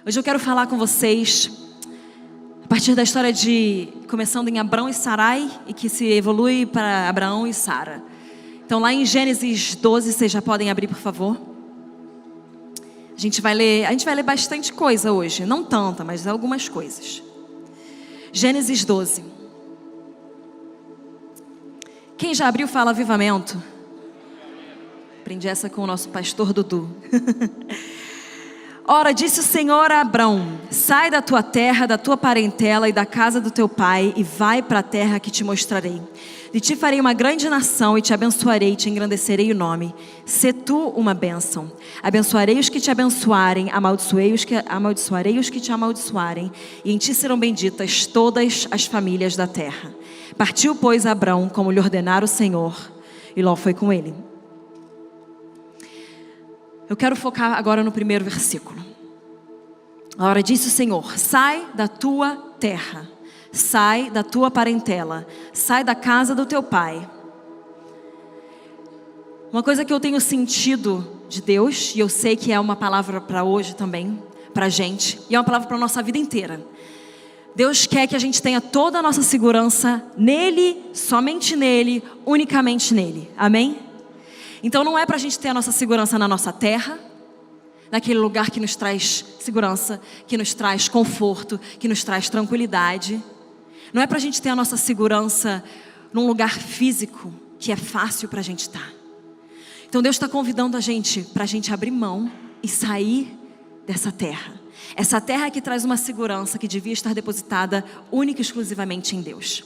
Hoje eu quero falar com vocês a partir da história começando em Abrão e Sarai e que se evolui para Abraão e Sara. Então lá em Gênesis 12, vocês já podem abrir, por favor. A gente vai ler bastante coisa hoje, não tanta, mas algumas coisas. Gênesis 12. Quem já abriu fala avivamento? Aprendi essa com o nosso pastor Dudu. Ora, disse o Senhor a Abrão: sai da tua terra, da tua parentela e da casa do teu pai e vai para a terra que te mostrarei. De ti farei uma grande nação e te abençoarei e te engrandecerei o nome. Sê tu uma bênção. Abençoarei os que te abençoarem, amaldiçoarei os que te amaldiçoarem, e em ti serão benditas todas as famílias da terra. Partiu, pois, Abrão, como lhe ordenara o Senhor, e Ló foi com ele. Eu quero focar agora no primeiro versículo. Ora, disse o Senhor: sai da tua terra, sai da tua parentela, sai da casa do teu pai. Uma coisa que eu tenho sentido de Deus, e eu sei que é uma palavra para hoje também, para a gente, e é uma palavra para a nossa vida inteira. Deus quer que a gente tenha toda a nossa segurança nele, somente nele, unicamente nele. Amém? Então não é para a gente ter a nossa segurança na nossa terra, naquele lugar que nos traz segurança, que nos traz conforto, que nos traz tranquilidade. Não é para a gente ter a nossa segurança num lugar físico que é fácil para a gente estar. Então Deus está convidando a gente para a gente abrir mão e sair dessa terra. Essa terra que traz uma segurança que devia estar depositada única e exclusivamente em Deus.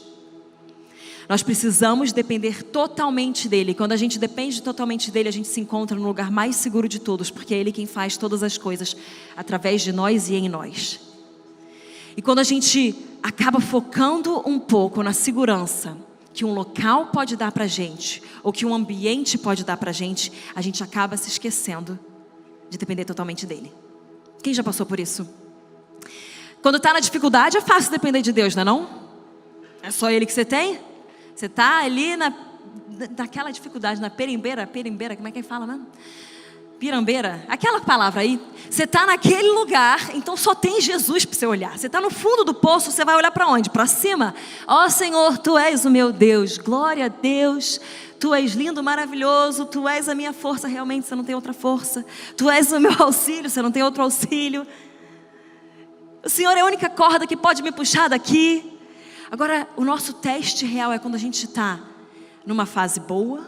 Nós precisamos depender totalmente dele. Quando a gente depende totalmente dele, a gente se encontra no lugar mais seguro de todos, porque é ele quem faz todas as coisas através de nós e em nós. E quando a gente acaba focando um pouco na segurança que um local pode dar pra gente, ou que um ambiente pode dar pra gente, a gente acaba se esquecendo de depender totalmente dele. Quem já passou por isso? Quando está na dificuldade é fácil depender de Deus, não é não? É só ele que você tem? Você está ali naquela dificuldade, na perimbeira, como é que fala, né? Pirambeira, aquela palavra aí. Você está naquele lugar, então só tem Jesus para você olhar. Você está no fundo do poço, você vai olhar para onde? Para cima? Ó Senhor, Tu és o meu Deus, glória a Deus. Tu és lindo, maravilhoso, Tu és a minha força, realmente você não tem outra força. Tu és o meu auxílio, você não tem outro auxílio. O Senhor é a única corda que pode me puxar daqui. Agora, o nosso teste real é quando a gente está numa fase boa,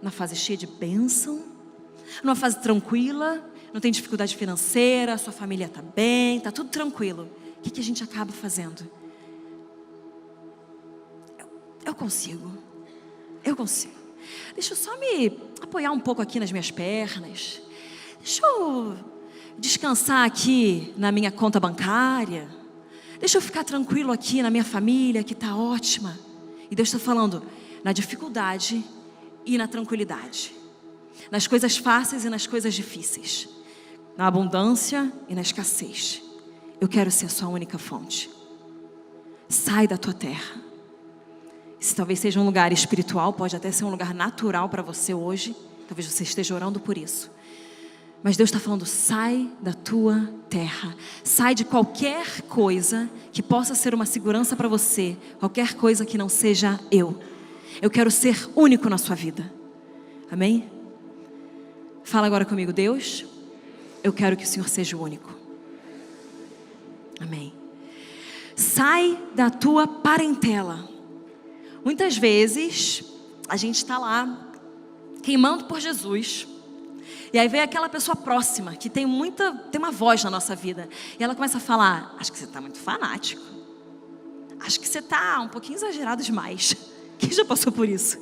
numa fase cheia de bênção, numa fase tranquila, não tem dificuldade financeira, sua família está bem, está tudo tranquilo. O que a gente acaba fazendo? Eu consigo. Deixa eu só me apoiar um pouco aqui nas minhas pernas. Deixa eu descansar aqui na minha conta bancária. Deixa eu ficar tranquilo aqui na minha família, que está ótima. E Deus está falando na dificuldade e na tranquilidade. Nas coisas fáceis e nas coisas difíceis. Na abundância e na escassez. Eu quero ser a sua única fonte. Sai da tua terra. Esse talvez seja um lugar espiritual, pode até ser um lugar natural para você hoje. Talvez você esteja orando por isso. Mas Deus está falando: sai da tua terra. Sai de qualquer coisa que possa ser uma segurança para você. Qualquer coisa que não seja eu. Eu quero ser único na sua vida. Amém? Fala agora comigo: Deus, eu quero que o Senhor seja o único. Amém. Sai da tua parentela. Muitas vezes a gente está lá queimando por Jesus. E aí vem aquela pessoa próxima, que tem uma voz na nossa vida. E ela começa a falar: acho que você está muito fanático. Acho que você está um pouquinho exagerado demais. Quem já passou por isso?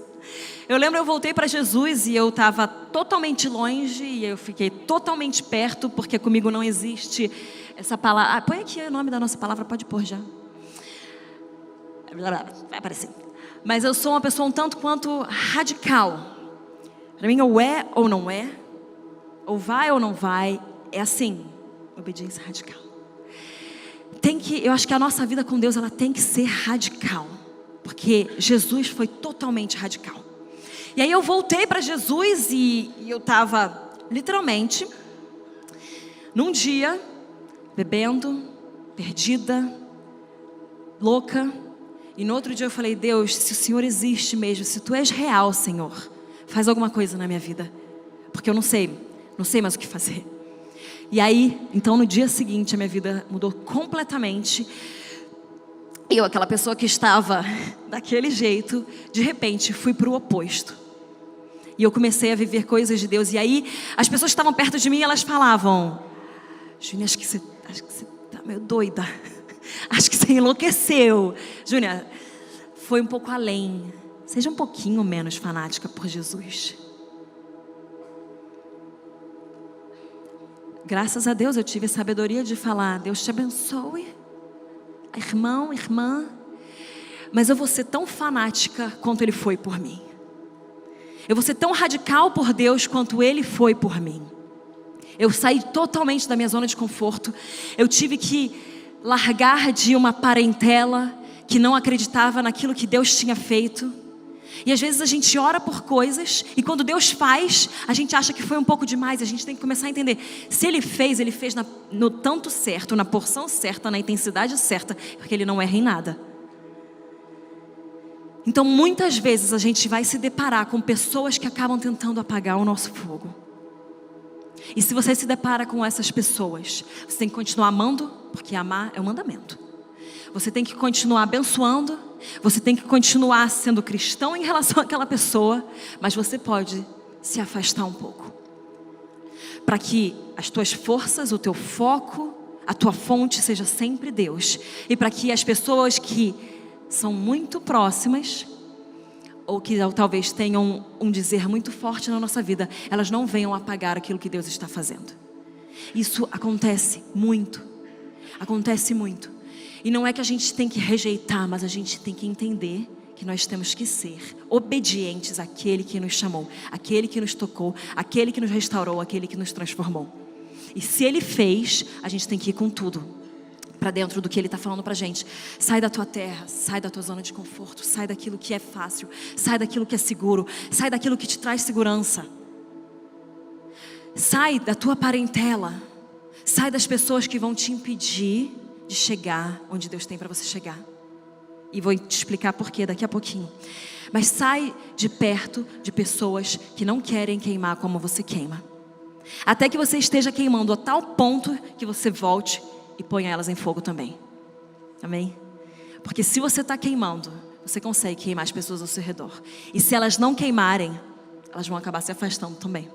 Eu lembro, eu voltei para Jesus e eu estava totalmente longe. E eu fiquei totalmente perto, porque comigo não existe essa palavra. Põe aqui o nome da nossa palavra, pode pôr já. Vai aparecer. Mas eu sou uma pessoa um tanto quanto radical. Para mim, ou é ou não é. Ou vai ou não vai, é assim, obediência radical. Eu acho que a nossa vida com Deus, ela tem que ser radical, porque Jesus foi totalmente radical. E aí eu voltei para Jesus e eu estava literalmente num dia bebendo, perdida, louca. E no outro dia eu falei: Deus, se o Senhor existe mesmo, se Tu és real, Senhor, faz alguma coisa na minha vida, porque eu não sei mais o que fazer. E aí, então no dia seguinte a minha vida mudou completamente. Eu, aquela pessoa que estava daquele jeito, de repente fui para o oposto. E eu comecei a viver coisas de Deus. E aí as pessoas que estavam perto de mim, elas falavam: Júnia, acho que você tá meio doida. Acho que você enlouqueceu. Júnia, foi um pouco além. Seja um pouquinho menos fanática por Jesus. Graças a Deus eu tive a sabedoria de falar: Deus te abençoe, irmão, irmã, mas eu vou ser tão fanática quanto Ele foi por mim. Eu vou ser tão radical por Deus quanto Ele foi por mim. Eu saí totalmente da minha zona de conforto. Eu tive que largar de uma parentela que não acreditava naquilo que Deus tinha feito. E às vezes a gente ora por coisas, e quando Deus faz, a gente acha que foi um pouco demais. A gente tem que começar a entender: se Ele fez no tanto certo, na porção certa, na intensidade certa, porque Ele não erra em nada. Então muitas vezes a gente vai se deparar com pessoas que acabam tentando apagar o nosso fogo. E se você se depara com essas pessoas, você tem que continuar amando, porque amar é um mandamento. Você tem que continuar abençoando, você tem que continuar sendo cristão em relação àquela pessoa, mas você pode se afastar um pouco, para que as tuas forças, o teu foco, a tua fonte seja sempre Deus. E para que as pessoas que são muito próximas, ou que talvez tenham um dizer muito forte na nossa vida, elas não venham apagar aquilo que Deus está fazendo. Isso acontece muito. Acontece muito. E não é que a gente tem que rejeitar, mas a gente tem que entender que nós temos que ser obedientes àquele que nos chamou, àquele que nos tocou, àquele que nos restaurou, àquele que nos transformou. E se Ele fez, a gente tem que ir com tudo para dentro do que Ele está falando para a gente. Sai da tua terra, sai da tua zona de conforto, sai daquilo que é fácil, sai daquilo que é seguro, sai daquilo que te traz segurança. Sai da tua parentela, sai das pessoas que vão te impedir de chegar onde Deus tem para você chegar. E vou te explicar por quê daqui a pouquinho. Mas sai de perto de pessoas que não querem queimar como você queima, até que você esteja queimando a tal ponto que você volte e ponha elas em fogo também. Amém? Porque se você está queimando, você consegue queimar as pessoas ao seu redor. E se elas não queimarem, elas vão acabar se afastando também.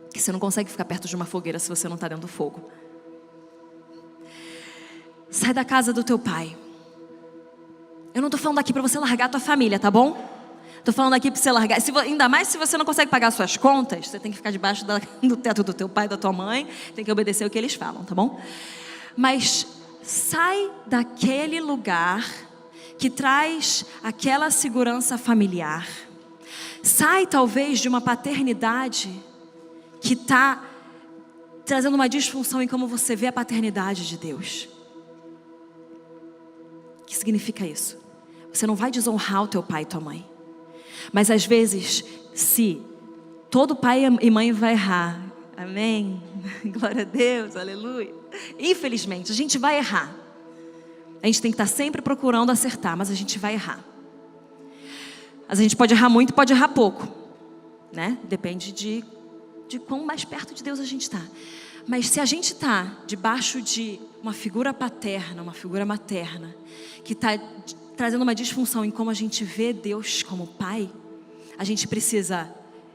Porque você não consegue ficar perto de uma fogueira se você não está dentro do fogo. Sai da casa do teu pai. Eu não estou falando aqui para você largar a tua família, tá bom? Estou falando aqui para você largar. Ainda mais se você não consegue pagar suas contas, você tem que ficar debaixo do teto do teu pai e da tua mãe. Tem que obedecer o que eles falam, tá bom? Mas sai daquele lugar que traz aquela segurança familiar. Sai talvez de uma paternidade que está trazendo uma disfunção em como você vê a paternidade de Deus. O que significa isso? Você não vai desonrar o teu pai e tua mãe. Mas às vezes, se todo pai e mãe vai errar, amém? Glória a Deus, aleluia. Infelizmente, a gente vai errar. A gente tem que estar sempre procurando acertar, mas a gente vai errar. A gente pode errar muito, pode errar pouco, né? Depende de quão mais perto de Deus a gente está. Mas se a gente está debaixo de uma figura paterna, uma figura materna, que está trazendo uma disfunção em como a gente vê Deus como pai, a gente precisa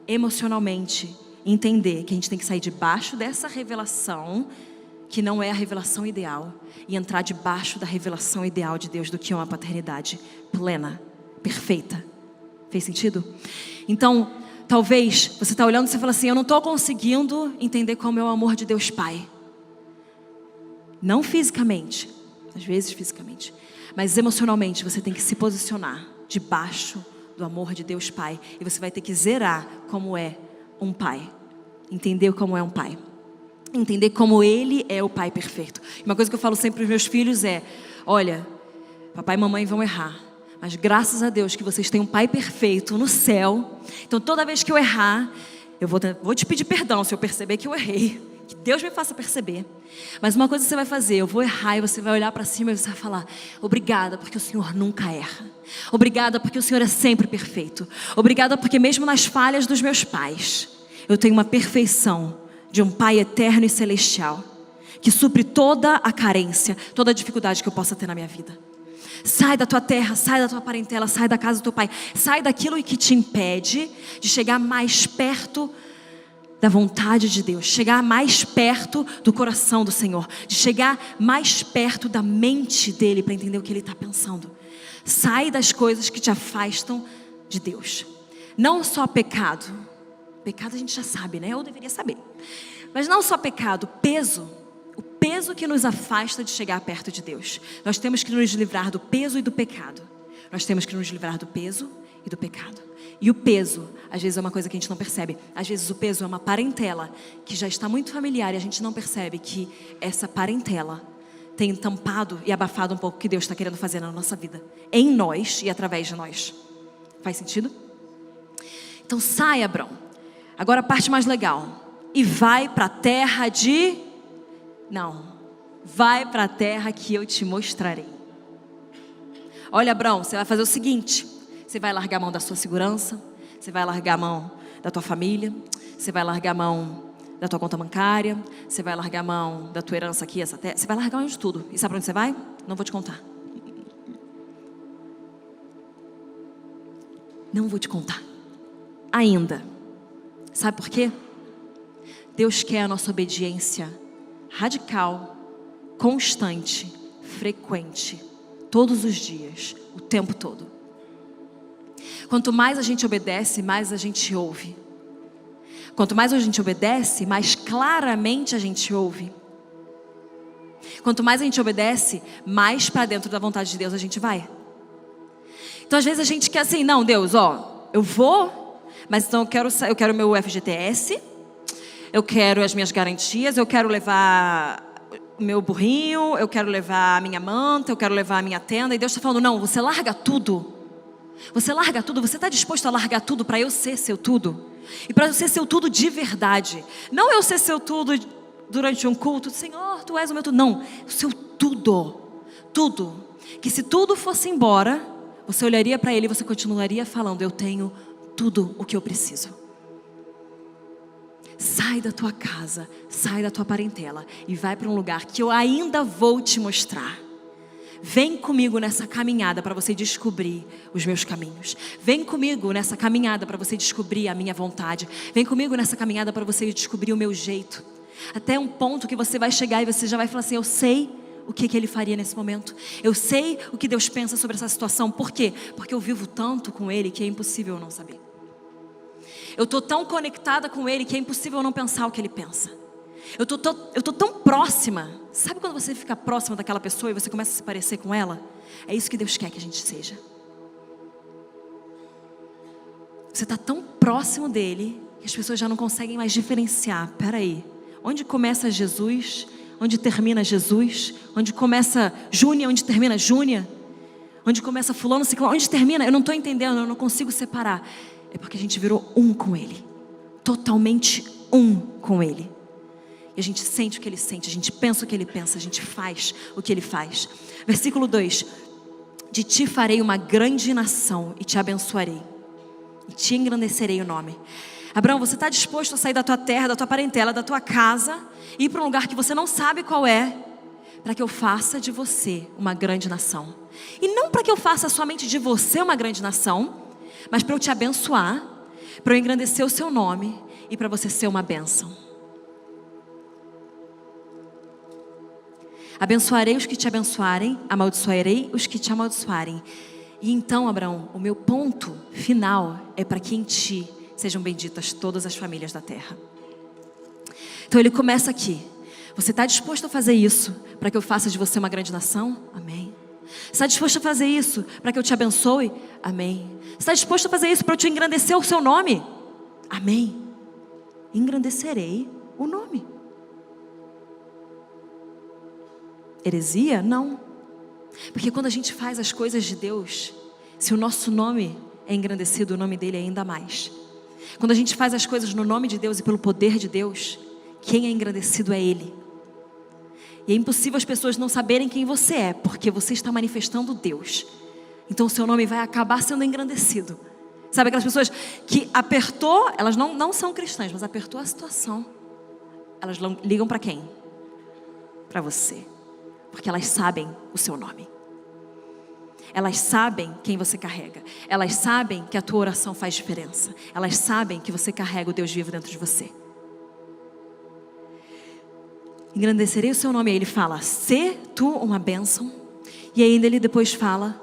emocionalmente entender que a gente tem que sair debaixo dessa revelação, que não é a revelação ideal, e entrar debaixo da revelação ideal de Deus, do que é uma paternidade plena, perfeita. Fez sentido? Então, talvez você está olhando e você fala assim: eu não estou conseguindo entender como é o amor de Deus Pai. Não fisicamente, às vezes fisicamente, mas emocionalmente você tem que se posicionar debaixo do amor de Deus Pai. E você vai ter que zerar como é um pai. Entender como é um pai. Entender como Ele é o pai perfeito. Uma coisa que eu falo sempre para os meus filhos é: olha, papai e mamãe vão errar, mas graças a Deus que vocês têm um pai perfeito no céu. Então toda vez que eu errar, eu vou te pedir perdão se eu perceber que eu errei. que Deus me faça perceber. Mas uma coisa você vai fazer, eu vou errar e você vai olhar para cima e você vai falar: obrigada porque o Senhor nunca erra. Obrigada porque o Senhor é sempre perfeito. Obrigada porque mesmo nas falhas dos meus pais, eu tenho uma perfeição de um Pai eterno e celestial, que supre toda a carência, toda a dificuldade que eu possa ter na minha vida. Sai da tua terra, sai da tua parentela, sai da casa do teu pai. Sai daquilo que te impede de chegar mais perto da vontade de Deus, chegar mais perto do coração do Senhor, de chegar mais perto da mente dele para entender o que ele está pensando. Sai das coisas que te afastam de Deus. Não só pecado. Pecado a gente já sabe, né? Eu deveria saber. Mas não só pecado, peso. O peso que nos afasta de chegar perto de Deus. Nós temos que nos livrar do peso e do pecado. Nós temos que nos livrar do peso e do pecado. E o peso, às vezes é uma coisa que a gente não percebe. Às vezes o peso é uma parentela que já está muito familiar e a gente não percebe que essa parentela tem tampado e abafado um pouco o que Deus está querendo fazer na nossa vida. Em nós e através de nós. Faz sentido? Então sai, Abrão. Agora a parte mais legal. E vai para a terra de... Não. Vai para a terra que eu te mostrarei. Olha, Abrão, você vai fazer o seguinte. Você vai largar a mão da sua segurança. Você vai largar a mão da tua família. Você vai largar a mão da tua conta bancária. Você vai largar a mão da tua herança aqui, essa terra. Você vai largar a mão de tudo. E sabe para onde você vai? Não vou te contar. Não vou te contar. Ainda. Sabe por quê? Deus quer a nossa obediência radical, constante, frequente, todos os dias, o tempo todo. Quanto mais a gente obedece, mais a gente ouve. Quanto mais a gente obedece, mais claramente a gente ouve. Quanto mais a gente obedece, mais para dentro da vontade de Deus a gente vai. Então às vezes a gente quer assim: não, Deus, ó, eu vou, mas então eu quero meu FGTS, eu quero as minhas garantias, eu quero levar o meu burrinho, eu quero levar a minha manta, eu quero levar a minha tenda. E Deus está falando: não, você larga tudo. Você larga tudo, você está disposto a largar tudo para eu ser seu tudo? E para eu ser seu tudo de verdade. Não eu ser seu tudo durante um culto, Senhor, tu és o meu tudo. Não, o seu tudo. Tudo. Que se tudo fosse embora, você olharia para ele e você continuaria falando: eu tenho tudo o que eu preciso. Sai da tua casa, sai da tua parentela e vai para um lugar que eu ainda vou te mostrar. Vem comigo nessa caminhada para você descobrir os meus caminhos. Vem comigo nessa caminhada para você descobrir a minha vontade. Vem comigo nessa caminhada para você descobrir o meu jeito. Até um ponto que você vai chegar e você já vai falar assim: eu sei o que ele faria nesse momento. Eu sei o que Deus pensa sobre essa situação. Por quê? Porque eu vivo tanto com Ele que é impossível eu não saber. Eu estou tão conectada com Ele que é impossível eu não pensar o que Ele pensa. Eu tô tão próxima. Sabe quando você fica próxima daquela pessoa e você começa a se parecer com ela? É isso que Deus quer que a gente seja. Você está tão próximo dele que as pessoas já não conseguem mais diferenciar. Peraí, onde começa Jesus? Onde termina Jesus? Onde começa Júnia? Onde termina Júnia? Onde começa fulano, ciclano? Onde termina? Eu não estou entendendo, eu não consigo separar. É porque a gente virou um com Ele. Totalmente um com Ele. E a gente sente o que Ele sente, a gente pensa o que Ele pensa, a gente faz o que Ele faz. Versículo 2. De ti farei uma grande nação e te abençoarei. E te engrandecerei o nome. Abraão, você está disposto a sair da tua terra, da tua parentela, da tua casa, e ir para um lugar que você não sabe qual é, para que eu faça de você uma grande nação. E não para que eu faça somente de você uma grande nação, mas para eu te abençoar, para eu engrandecer o seu nome e para você ser uma bênção. Abençoarei os que te abençoarem, amaldiçoarei os que te amaldiçoarem. E então, Abraão, o meu ponto final é para que em ti sejam benditas todas as famílias da terra. Então ele começa aqui. Você está disposto a fazer isso para que eu faça de você uma grande nação? Amém. Você está disposto a fazer isso para que eu te abençoe? Amém. Você está disposto a fazer isso para eu te engrandecer o seu nome? Amém. Engrandecerei o nome. Heresia? Não. Porque quando a gente faz as coisas de Deus, se o nosso nome é engrandecido, o nome dele é ainda mais. Quando a gente faz as coisas no nome de Deus e pelo poder de Deus, quem é engrandecido é Ele. E é impossível as pessoas não saberem quem você é, porque você está manifestando Deus. Então o seu nome vai acabar sendo engrandecido. Sabe aquelas pessoas que apertou, elas não são cristãs, mas apertou a situação. Elas ligam para quem? Para você. Porque elas sabem o seu nome. Elas sabem quem você carrega. Elas sabem que a tua oração faz diferença. Elas sabem que você carrega o Deus vivo dentro de você. Engrandecerei o seu nome. Aí ele fala, sê tu uma bênção. E ainda ele depois fala,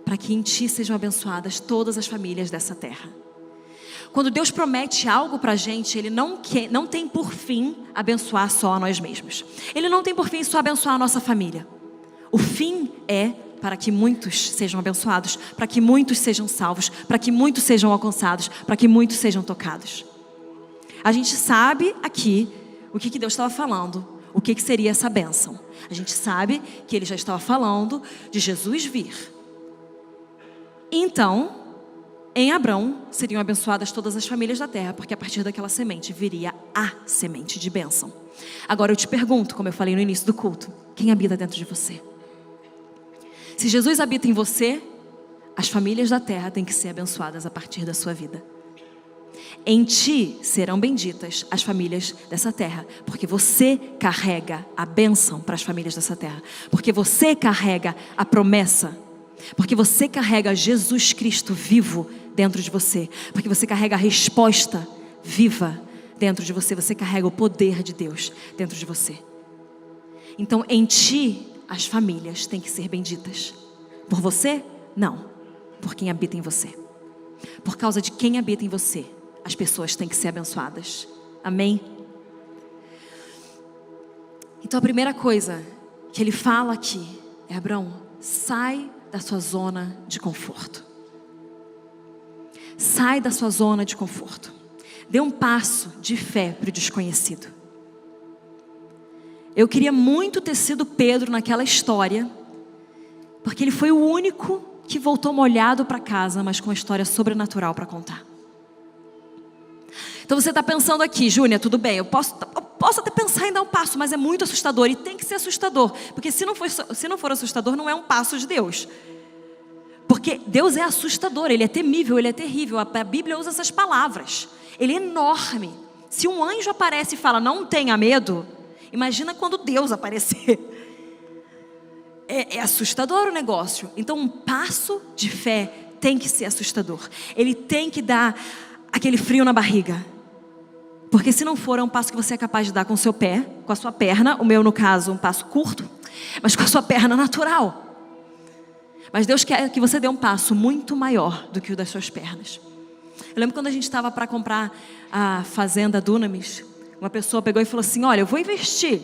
para que em ti sejam abençoadas todas as famílias dessa terra. Quando Deus promete algo para a gente, Ele não tem por fim abençoar só a nós mesmos. Ele não tem por fim só abençoar a nossa família. O fim é para que muitos sejam abençoados, para que muitos sejam salvos, para que muitos sejam alcançados, para que muitos sejam tocados. A gente sabe aqui o que Deus estava falando, o que seria essa bênção. A gente sabe que Ele já estava falando de Jesus vir. Então, em Abrão seriam abençoadas todas as famílias da terra, porque a partir daquela semente viria a semente de bênção. Agora eu te pergunto, como eu falei no início do culto, quem habita dentro de você? Se Jesus habita em você, as famílias da terra têm que ser abençoadas a partir da sua vida. Em ti serão benditas as famílias dessa terra, porque você carrega a bênção para as famílias dessa terra, porque você carrega a promessa, porque você carrega Jesus Cristo vivo dentro de você, porque você carrega a resposta viva dentro de você, você carrega o poder de Deus dentro de você. Então em ti as famílias têm que ser benditas. Por você? Não. Por quem habita em você. Por causa de quem habita em você, as pessoas têm que ser abençoadas. Amém? Então a primeira coisa que ele fala aqui é: Abrão, sai da sua zona de conforto. Sai da sua zona de conforto. Dê um passo de fé para o desconhecido. Eu queria muito ter sido Pedro naquela história, porque ele foi o único que voltou molhado para casa, mas com uma história sobrenatural para contar. Então você está pensando aqui, Júnia, tudo bem, eu posso até pensar em dar um passo, mas é muito assustador, e tem que ser assustador, porque se não for assustador, não é um passo de Deus. Porque Deus é assustador, Ele é temível, Ele é terrível. A Bíblia usa essas palavras. Ele é enorme. Se um anjo aparece e fala, não tenha medo, imagina quando Deus aparecer. É assustador o negócio. Então um passo de fé tem que ser assustador. Ele tem que dar aquele frio na barriga. Porque se não for, é um passo que você é capaz de dar com o seu pé, com a sua perna. O meu, no caso, um passo curto, mas com a sua perna natural. Mas Deus quer que você dê um passo muito maior do que o das suas pernas. Eu lembro quando a gente estava para comprar a fazenda Dunamis, uma pessoa pegou e falou assim, olha, eu vou investir,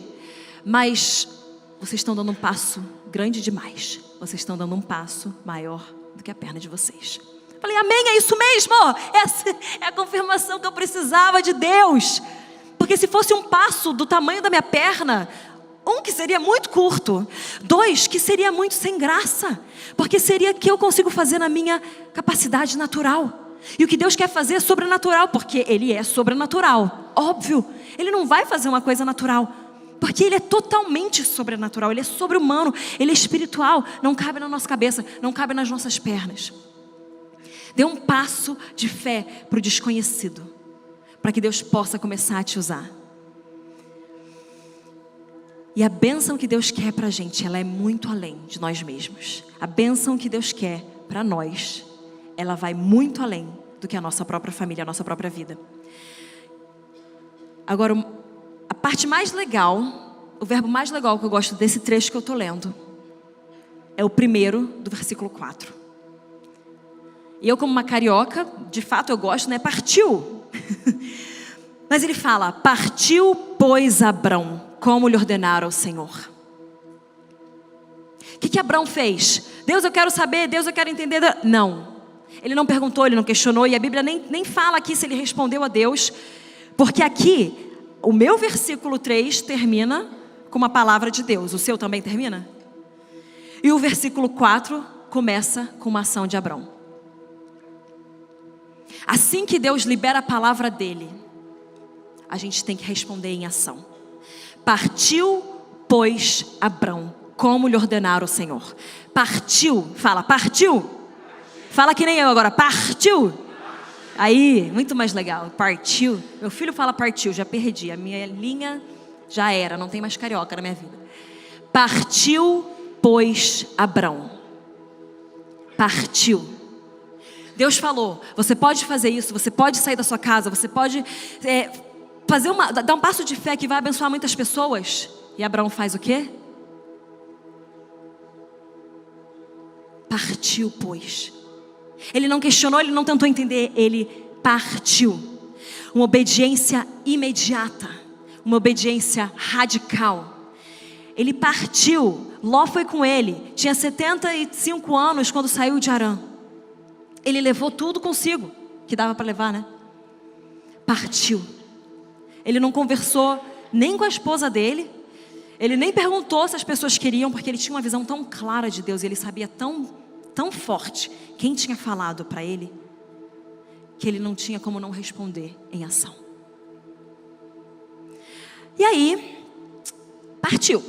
mas vocês estão dando um passo grande demais. Vocês estão dando um passo maior do que a perna de vocês. Eu falei, amém, é isso mesmo. Essa é a confirmação que eu precisava de Deus. Porque se fosse um passo do tamanho da minha perna, um, que seria muito curto. Dois, que seria muito sem graça. Porque seria o que eu consigo fazer na minha capacidade natural. E o que Deus quer fazer é sobrenatural, porque Ele é sobrenatural. Óbvio, Ele não vai fazer uma coisa natural, porque Ele é totalmente sobrenatural. Ele é sobre-humano, Ele é espiritual. Não cabe na nossa cabeça, não cabe nas nossas pernas. Dê um passo de fé para o desconhecido, para que Deus possa começar a te usar. E a bênção que Deus quer para a gente, ela é muito além de nós mesmos. A bênção que Deus quer para nós, ela vai muito além do que a nossa própria família, a nossa própria vida. Agora, a parte mais legal, o verbo mais legal que eu gosto desse trecho que eu estou lendo, é o primeiro do versículo 4. E eu, como uma carioca, de fato eu gosto, né? Partiu. Mas ele fala, partiu, pois, Abrão, como lhe ordenara o Senhor. O que Abrão fez? Deus, eu quero saber, Deus, eu quero entender. Não. Ele não perguntou, ele não questionou, e a Bíblia nem fala aqui se ele respondeu a Deus, porque aqui, o meu versículo 3 termina com uma palavra de Deus. O seu também termina? E o versículo 4 começa com uma ação de Abrão. Assim que Deus libera a palavra dele, a gente tem que responder em ação. Partiu, pois, Abrão, como lhe ordenara o Senhor. Partiu, fala, partiu. Fala que nem eu agora, partiu. Aí, muito mais legal, partiu. Meu filho fala partiu, já perdi, a minha linha já era, não tem mais carioca na minha vida. Partiu, pois, Abrão. Partiu. Deus falou, você pode fazer isso, você pode sair da sua casa, você pode dar um passo de fé que vai abençoar muitas pessoas. E Abraão faz o quê? Partiu, pois. Ele não questionou, ele não tentou entender, ele partiu. Uma obediência imediata, uma obediência radical. Ele partiu, Ló foi com ele, tinha 75 anos quando saiu de Harã. Ele levou tudo consigo, que dava para levar, né? Partiu. Ele não conversou nem com a esposa dele, ele nem perguntou se as pessoas queriam, porque ele tinha uma visão tão clara de Deus, e ele sabia tão forte quem tinha falado para ele, que ele não tinha como não responder em ação. E aí, partiu.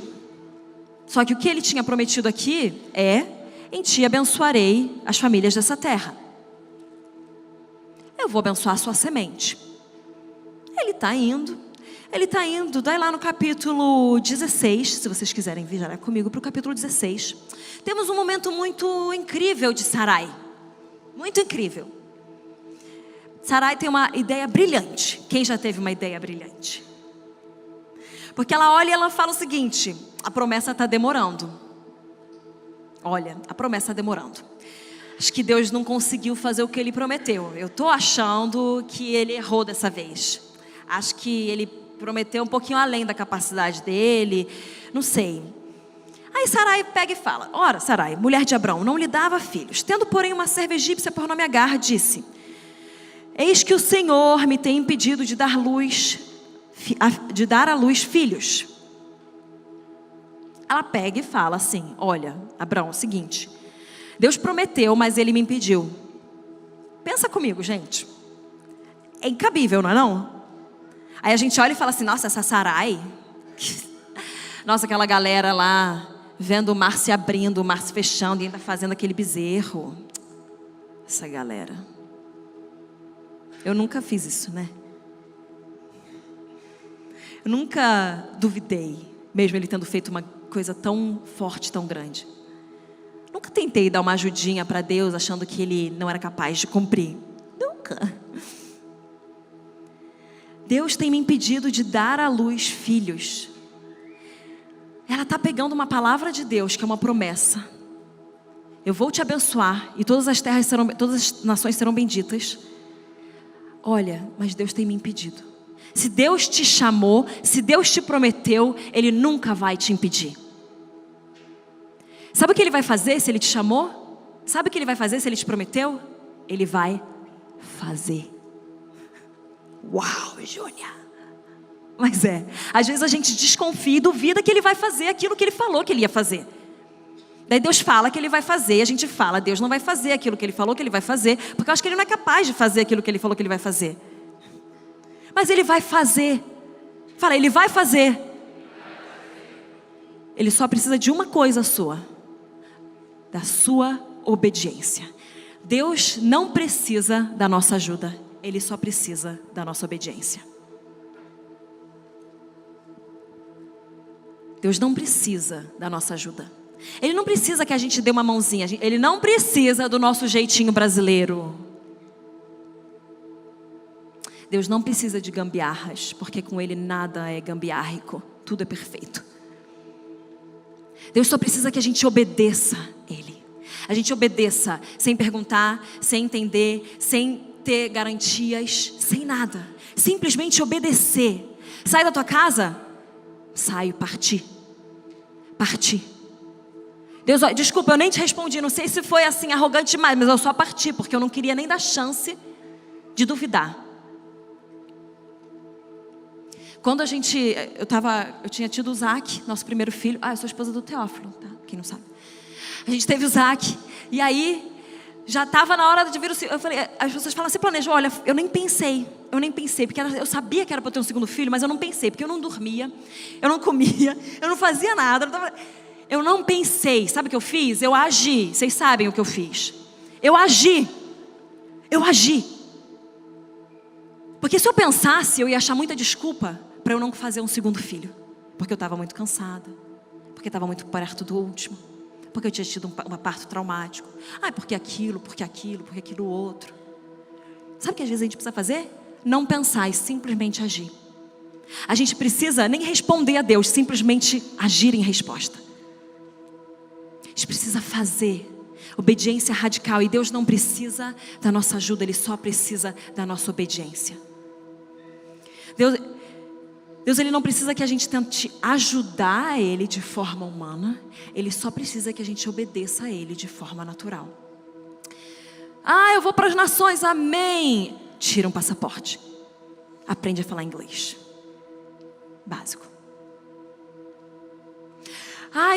Só que o que ele tinha prometido aqui é: em ti abençoarei as famílias dessa terra. Eu vou abençoar a sua semente. Ele está indo, daí lá no capítulo 16, se vocês quiserem viajar comigo para o capítulo 16, temos um momento muito incrível de Sarai, muito incrível. Sarai tem uma ideia brilhante. Quem já teve uma ideia brilhante? Porque ela olha e ela fala o seguinte: a promessa está demorando. Olha, a promessa está demorando. Acho que Deus não conseguiu fazer o que Ele prometeu. Eu estou achando que Ele errou dessa vez. Acho que Ele prometeu um pouquinho além da capacidade dele. Não sei. Aí Sarai pega e fala: ora, Sarai, mulher de Abrão, não lhe dava filhos. Tendo, porém, uma serva egípcia por nome Agar, disse: eis que o Senhor me tem impedido de dar à luz filhos. Ela pega e fala assim: olha, Abrão, é o seguinte, Deus prometeu, mas Ele me impediu. Pensa comigo, gente. É incabível, não é não? Aí a gente olha e fala assim: nossa, essa Sarai, nossa, aquela galera lá, vendo o mar se abrindo, o mar se fechando, e ainda fazendo aquele bezerro. Essa galera. Eu nunca fiz isso, né? Eu nunca duvidei, mesmo ele tendo feito uma coisa tão forte, tão grande. Nunca tentei dar uma ajudinha para Deus, achando que Ele não era capaz de cumprir. Nunca. Deus tem me impedido de dar à luz filhos. Ela está pegando uma palavra de Deus, que é uma promessa. Eu vou te abençoar e todas as nações serão benditas. Olha, mas Deus tem me impedido. Se Deus te chamou, se Deus te prometeu, Ele nunca vai te impedir. Sabe o que Ele vai fazer se Ele te chamou? Sabe o que Ele vai fazer se Ele te prometeu? Ele vai fazer. Uau, Júnia. Mas às vezes a gente desconfia e duvida que Ele vai fazer aquilo que Ele falou que Ele ia fazer. Daí Deus fala que Ele vai fazer, e a gente fala: Deus não vai fazer aquilo que Ele falou que Ele vai fazer, porque eu acho que Ele não é capaz de fazer aquilo que Ele falou que Ele vai fazer. Mas Ele vai fazer. Fala, Ele vai fazer. Ele só precisa de uma coisa sua: da sua obediência. Deus não precisa da nossa ajuda, Ele só precisa da nossa obediência. Deus não precisa da nossa ajuda. Ele não precisa que a gente dê uma mãozinha. Ele não precisa do nosso jeitinho brasileiro. Deus não precisa de gambiarras, porque com Ele nada é gambiárrico, tudo é perfeito. Deus só precisa que a gente obedeça Ele. A gente obedeça sem perguntar, sem entender, sem ter garantias, sem nada. Simplesmente obedecer. Sai da tua casa? Saio, parti. Deus, desculpa, eu nem te respondi. Não sei se foi assim arrogante demais, mas eu só parti, porque eu não queria nem dar chance de duvidar. Quando eu tinha tido o Zac, nosso primeiro filho. Eu sou esposa do Teófilo, tá? Quem não sabe. A gente teve o Zac, e aí Já estava na hora de vir o segundo. Eu falei, as pessoas falam, você planejou? Olha, eu nem pensei, porque eu sabia que era para ter um segundo filho, mas eu não pensei, porque eu não dormia, eu não comia, eu não fazia nada, eu não pensei. Sabe o que eu fiz? Eu agi. Vocês sabem o que eu fiz? Eu agi. Porque se eu pensasse, eu ia achar muita desculpa para eu não fazer um segundo filho. Porque eu estava muito cansada, porque estava muito perto do último, porque eu tinha tido um parto traumático. Porque aquilo outro. Sabe o que às vezes a gente precisa fazer? Não pensar e simplesmente agir. A gente precisa nem responder a Deus, simplesmente agir em resposta. A gente precisa fazer. Obediência radical. E Deus não precisa da nossa ajuda, Ele só precisa da nossa obediência. Deus ele não precisa que a gente tente ajudar Ele de forma humana. Ele só precisa que a gente obedeça a Ele de forma natural. Eu vou para as nações, amém. Tira um passaporte. Aprende a falar inglês. Básico.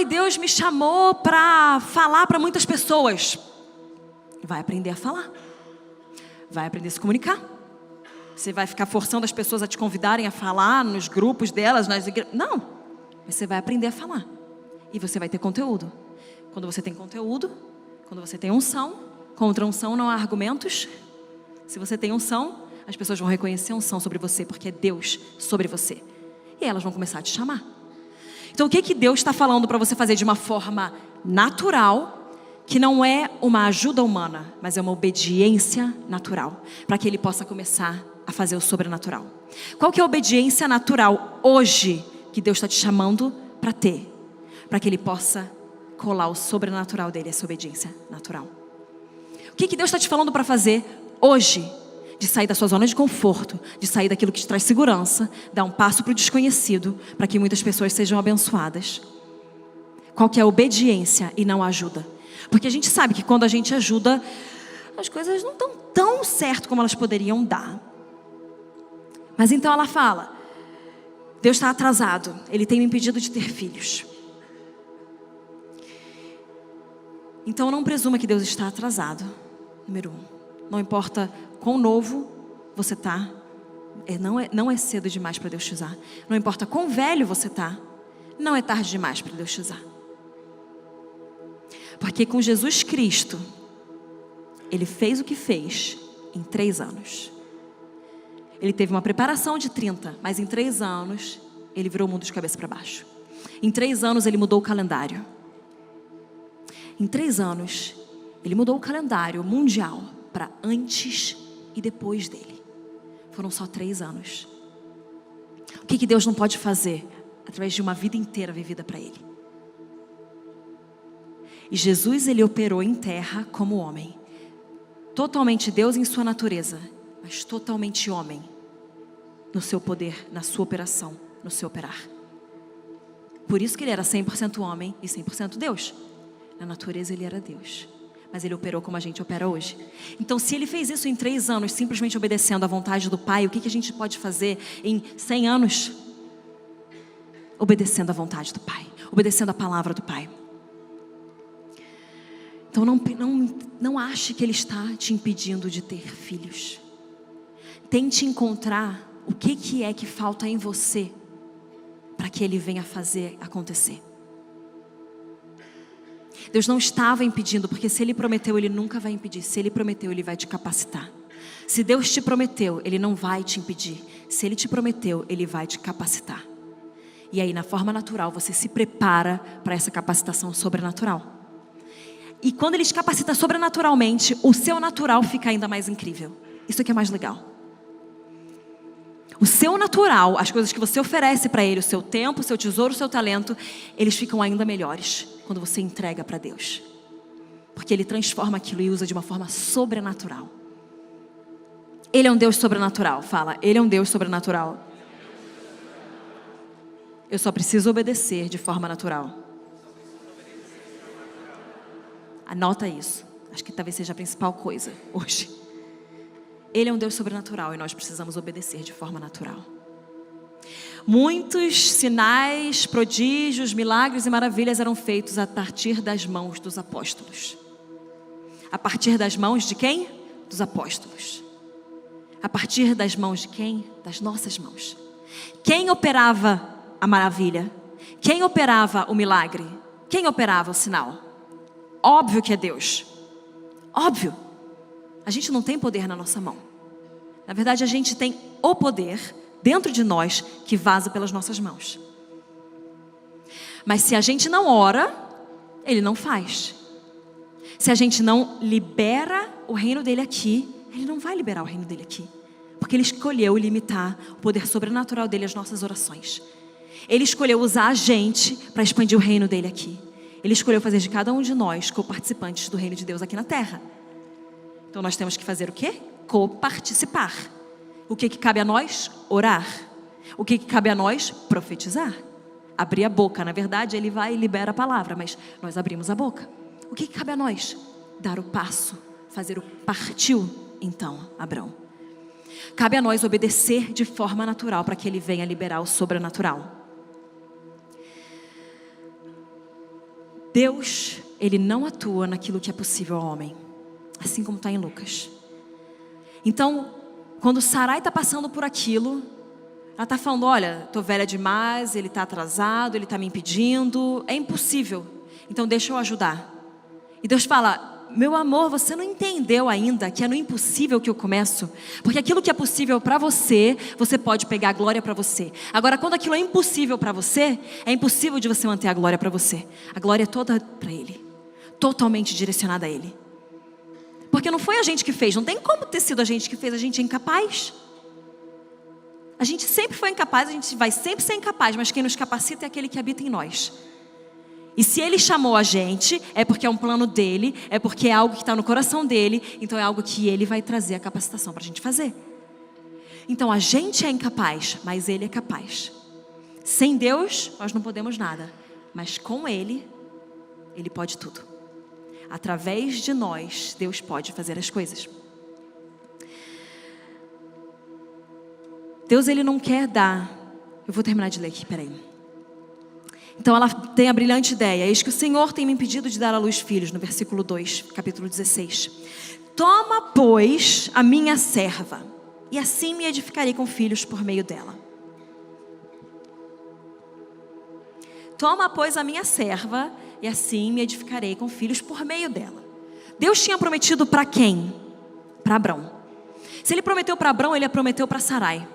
Deus me chamou para falar para muitas pessoas. Vai aprender a falar. Vai aprender a se comunicar. Você vai ficar forçando as pessoas a te convidarem a falar nos grupos delas, nas igrejas. Não. Você vai aprender a falar. E você vai ter conteúdo. Quando você tem conteúdo, quando você tem unção, contra unção não há argumentos. Se você tem unção, as pessoas vão reconhecer a unção sobre você, porque é Deus sobre você. E elas vão começar a te chamar. Então o que Deus está falando para você fazer de uma forma natural, que não é uma ajuda humana, mas é uma obediência natural, para que Ele possa começar a fazer o sobrenatural. Qual que é a obediência natural hoje que Deus está te chamando para ter? Para que Ele possa colar o sobrenatural dele, essa obediência natural. O que Deus está te falando para fazer hoje? De sair da sua zona de conforto, de sair daquilo que te traz segurança, dar um passo para o desconhecido, para que muitas pessoas sejam abençoadas. Qual que é a obediência e não a ajuda? Porque a gente sabe que quando a gente ajuda, as coisas não estão tão certo como elas poderiam dar. Mas então ela fala, Deus está atrasado, Ele tem me impedido de ter filhos. Então não presuma que Deus está atrasado. Número 1, não importa quão novo você está, não é cedo demais para Deus te usar. Não importa quão velho você está, não é tarde demais para Deus te usar. Porque com Jesus Cristo, Ele fez o que fez em 3 anos. Ele teve uma preparação de 30, mas em 3 anos, Ele virou o mundo de cabeça para baixo. Em 3 anos, Ele mudou o calendário. Em 3 anos, Ele mudou o calendário mundial para antes e depois dele. Foram só 3 anos. O que Deus não pode fazer através de uma vida inteira vivida para Ele? E Jesus, Ele operou em terra como homem. Totalmente Deus em sua natureza, mas totalmente homem no seu poder, na sua operação, no seu operar. Por isso que Ele era 100% homem e 100% Deus. Na natureza Ele era Deus, mas Ele operou como a gente opera hoje. Então se Ele fez isso em 3 anos, simplesmente obedecendo à vontade do Pai, o que a gente pode fazer em 100 anos? Obedecendo à vontade do Pai, obedecendo à palavra do Pai. Então não ache que Ele está te impedindo de ter filhos. Tente encontrar o que é que falta em você para que Ele venha fazer acontecer. Deus não estava impedindo, porque se Ele prometeu, Ele nunca vai impedir. Se Ele prometeu, Ele vai te capacitar. Se Deus te prometeu, Ele não vai te impedir. Se Ele te prometeu, Ele vai te capacitar. E aí, na forma natural, você se prepara para essa capacitação sobrenatural. E quando Ele te capacita sobrenaturalmente, o seu natural fica ainda mais incrível. Isso aqui é mais legal. O seu natural, as coisas que você oferece para Ele, o seu tempo, o seu tesouro, o seu talento, eles ficam ainda melhores quando você entrega para Deus. Porque Ele transforma aquilo e usa de uma forma sobrenatural. Ele é um Deus sobrenatural. Fala, Ele é um Deus sobrenatural. Eu só preciso obedecer de forma natural. Anota isso. Acho que talvez seja a principal coisa hoje. Ele é um Deus sobrenatural e nós precisamos obedecer de forma natural. Muitos sinais, prodígios, milagres e maravilhas eram feitos a partir das mãos dos apóstolos. A partir das mãos de quem? Dos apóstolos. A partir das mãos de quem? Das nossas mãos. Quem operava a maravilha? Quem operava o milagre? Quem operava o sinal? Óbvio que é Deus. Óbvio. A gente não tem poder na nossa mão. Na verdade, a gente tem o poder dentro de nós que vaza pelas nossas mãos. Mas se a gente não ora, Ele não faz. Se a gente não libera o reino dele aqui, Ele não vai liberar o reino dele aqui. Porque Ele escolheu limitar o poder sobrenatural dele às nossas orações. Ele escolheu usar a gente para expandir o reino dele aqui. Ele escolheu fazer de cada um de nós co-participantes do reino de Deus aqui na terra. Então nós temos que fazer o quê? Co-participar. O que cabe a nós? Orar. O que cabe a nós? Profetizar. Abrir a boca. Na verdade, Ele vai e libera a palavra, mas nós abrimos a boca. O que cabe a nós? Dar o passo. Fazer o partiu, então, Abrão. Cabe a nós obedecer de forma natural para que Ele venha liberar o sobrenatural. Deus, Ele não atua naquilo que é possível ao homem, assim como está em Lucas. Então, quando Sarai está passando por aquilo, ela está falando, olha, estou velha demais, ele está atrasado, ele está me impedindo, é impossível, então deixa eu ajudar. E Deus fala, meu amor, você não entendeu ainda que é no impossível que eu começo? Porque aquilo que é possível para você, você pode pegar a glória para você. Agora, quando aquilo é impossível para você, é impossível de você manter a glória para você. A glória é toda para Ele, totalmente direcionada a Ele. Porque não foi a gente que fez, não tem como ter sido a gente que fez, a gente é incapaz. A gente sempre foi incapaz, a gente vai sempre ser incapaz, mas quem nos capacita é aquele que habita em nós. E se Ele chamou a gente, é porque é um plano dEle, é porque é algo que está no coração dEle, então é algo que Ele vai trazer a capacitação para a gente fazer. Então a gente é incapaz, mas Ele é capaz. Sem Deus, nós não podemos nada, mas com Ele, Ele pode tudo. Através de nós, Deus pode fazer as coisas. Deus, Ele não quer dar... Eu vou terminar de ler aqui, peraí. Então ela tem a brilhante ideia. Eis que o Senhor tem me impedido de dar à luz filhos, no versículo 2, capítulo 16. Toma, pois, a minha serva, e assim me edificarei com filhos por meio dela. Toma, pois, a minha serva, e assim me edificarei com filhos por meio dela. Deus tinha prometido para quem? Para Abrão. Se Ele prometeu para Abrão, Ele prometeu para Sarai.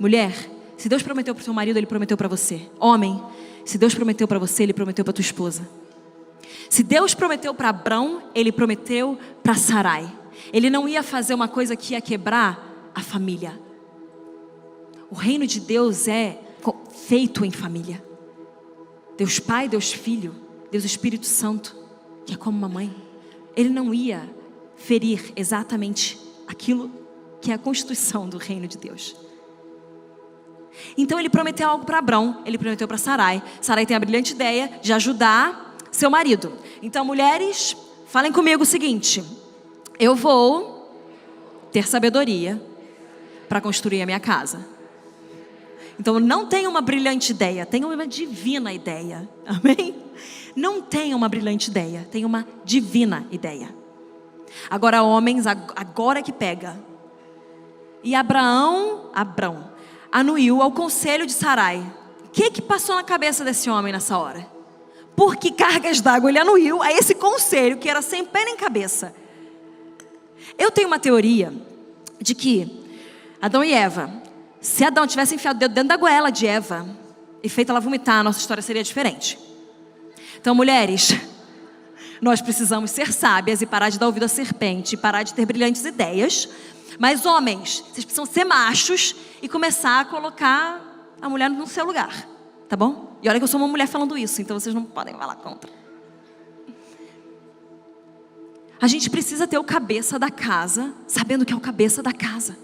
Mulher, se Deus prometeu para o seu marido, Ele prometeu para você. Homem, se Deus prometeu para você, Ele prometeu para tua esposa. Se Deus prometeu para Abrão, Ele prometeu para Sarai. Ele não ia fazer uma coisa que ia quebrar a família. O reino de Deus é feito em família. Deus Pai, Deus Filho, Deus Espírito Santo, que é como uma mãe. Ele não ia ferir exatamente aquilo que é a constituição do reino de Deus. Então Ele prometeu algo para Abrão, Ele prometeu para Sarai. Sarai tem a brilhante ideia de ajudar seu marido. Então, mulheres, falem comigo o seguinte: eu vou ter sabedoria para construir a minha casa. Então não tenha uma brilhante ideia, tenha uma divina ideia. Amém? Não tenha uma brilhante ideia, tenha uma divina ideia. Agora, homens, agora que pega. E Abrão anuiu ao conselho de Sarai. O que passou na cabeça desse homem nessa hora? Por que cargas d'água ele anuiu a esse conselho que era sem pé nem cabeça? Eu tenho uma teoria de que Adão e Eva, se Adão tivesse enfiado o dedo dentro da goela de Eva e feito ela vomitar, a nossa história seria diferente. Então, mulheres, nós precisamos ser sábias e parar de dar ouvido à serpente, e parar de ter brilhantes ideias. Mas homens, vocês precisam ser machos e começar a colocar a mulher no seu lugar, tá bom? E olha que eu sou uma mulher falando isso, então vocês não podem falar contra. A gente precisa ter o cabeça da casa, sabendo que é o cabeça da casa.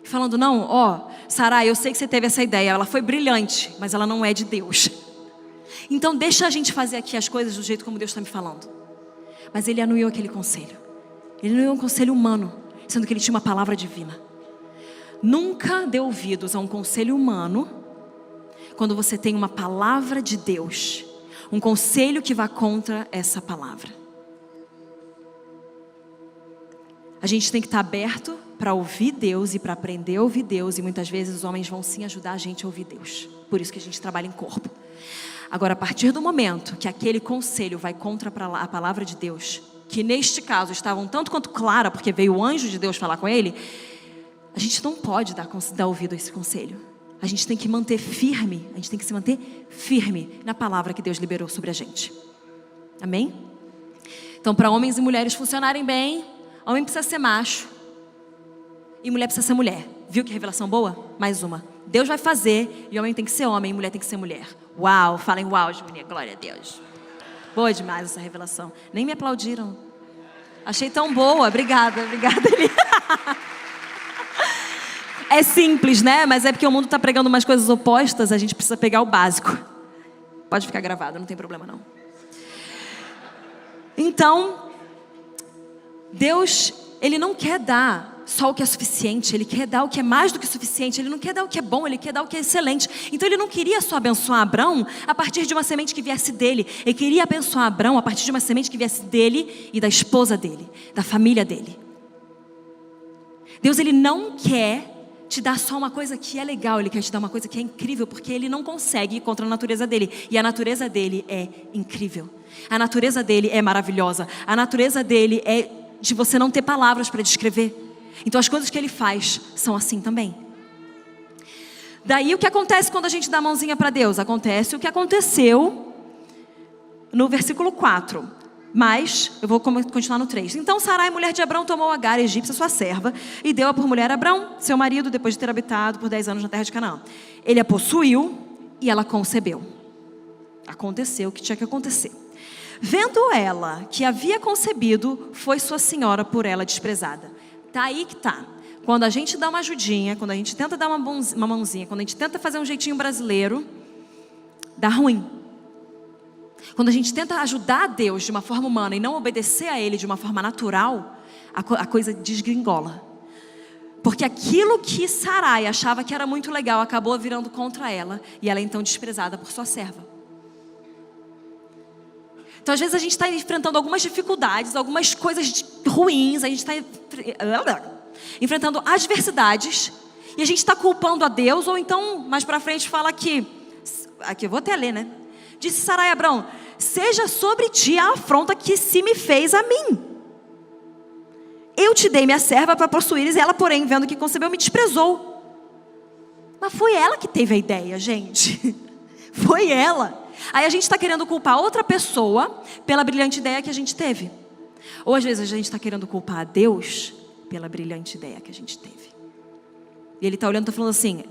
Falando, não, Sarai, eu sei que você teve essa ideia, ela foi brilhante, mas ela não é de Deus. Então deixa a gente fazer aqui as coisas do jeito como Deus está me falando. Mas ele anuiu aquele conselho. Ele anuiu um conselho humano, sendo que ele tinha uma palavra divina. Nunca dê ouvidos a um conselho humano quando você tem uma palavra de Deus, um conselho que vá contra essa palavra. A gente tem que estar aberto para ouvir Deus e para aprender a ouvir Deus. E muitas vezes os homens vão sim ajudar a gente a ouvir Deus. Por isso que a gente trabalha em corpo. Agora, a partir do momento que aquele conselho vai contra a palavra de Deus, que neste caso estava um tanto quanto clara, porque veio o anjo de Deus falar com ele, a gente não pode dar ouvido a esse conselho. A gente tem que manter firme, a gente tem que se manter firme na palavra que Deus liberou sobre a gente. Amém? Então, para homens e mulheres funcionarem bem, homem precisa ser macho e mulher precisa ser mulher. Viu que revelação boa? Mais uma. Deus vai fazer e homem tem que ser homem e mulher tem que ser mulher. Uau, falem uau, Júnior, glória a Deus. Boa demais essa revelação. Nem me aplaudiram. Achei tão boa, obrigada, Eli. É simples, né? Mas é porque o mundo está pregando umas coisas opostas, a gente precisa pegar o básico. Pode ficar gravado, não tem problema não. Então, Deus, Ele não quer dar só o que é suficiente, Ele quer dar o que é mais do que suficiente, Ele não quer dar o que é bom, Ele quer dar o que é excelente. Então Ele não queria só abençoar Abrão a partir de uma semente que viesse dele, Ele queria abençoar Abrão a partir de uma semente que viesse dele e da esposa dele, da família dele. Deus, Ele não quer te dar só uma coisa que é legal, Ele quer te dar uma coisa que é incrível, porque Ele não consegue ir contra a natureza dele, e a natureza dele é incrível, a natureza dele é maravilhosa, a natureza dele é de você não ter palavras para descrever. Então as coisas que Ele faz são assim também. Daí o que acontece quando a gente dá a mãozinha para Deus? Acontece o que aconteceu no versículo 4. Mas, eu vou continuar no 3. Então Sarai, mulher de Abrão, tomou Agar, egípcia, sua serva, e deu-a por mulher a Abrão, seu marido, depois de ter habitado por 10 anos na terra de Canaã. Ele a possuiu e ela concebeu. Aconteceu o que tinha que acontecer. Vendo ela que havia concebido, foi sua senhora por ela desprezada. Tá aí que tá. Quando a gente dá uma ajudinha, quando a gente tenta dar uma mãozinha, quando a gente tenta fazer um jeitinho brasileiro, dá ruim. Quando a gente tenta ajudar a Deus de uma forma humana e não obedecer a Ele de uma forma natural, a coisa desgringola. Porque aquilo que Sarai achava que era muito legal acabou virando contra ela, e ela é então desprezada por sua serva. Então às vezes a gente está enfrentando algumas dificuldades, algumas coisas ruins, a gente está enfrentando adversidades, e a gente está culpando a Deus, ou então mais para frente fala aqui eu vou até ler, né? Disse Sarai a Abrão: seja sobre ti a afronta que se me fez a mim. Eu te dei minha serva para possuíres, e ela, porém, vendo que concebeu, me desprezou. Mas foi ela que teve a ideia, gente. Foi ela. Aí a gente está querendo culpar outra pessoa pela brilhante ideia que a gente teve. Ou às vezes a gente está querendo culpar a Deus pela brilhante ideia que a gente teve. E Ele está olhando e está falando assim: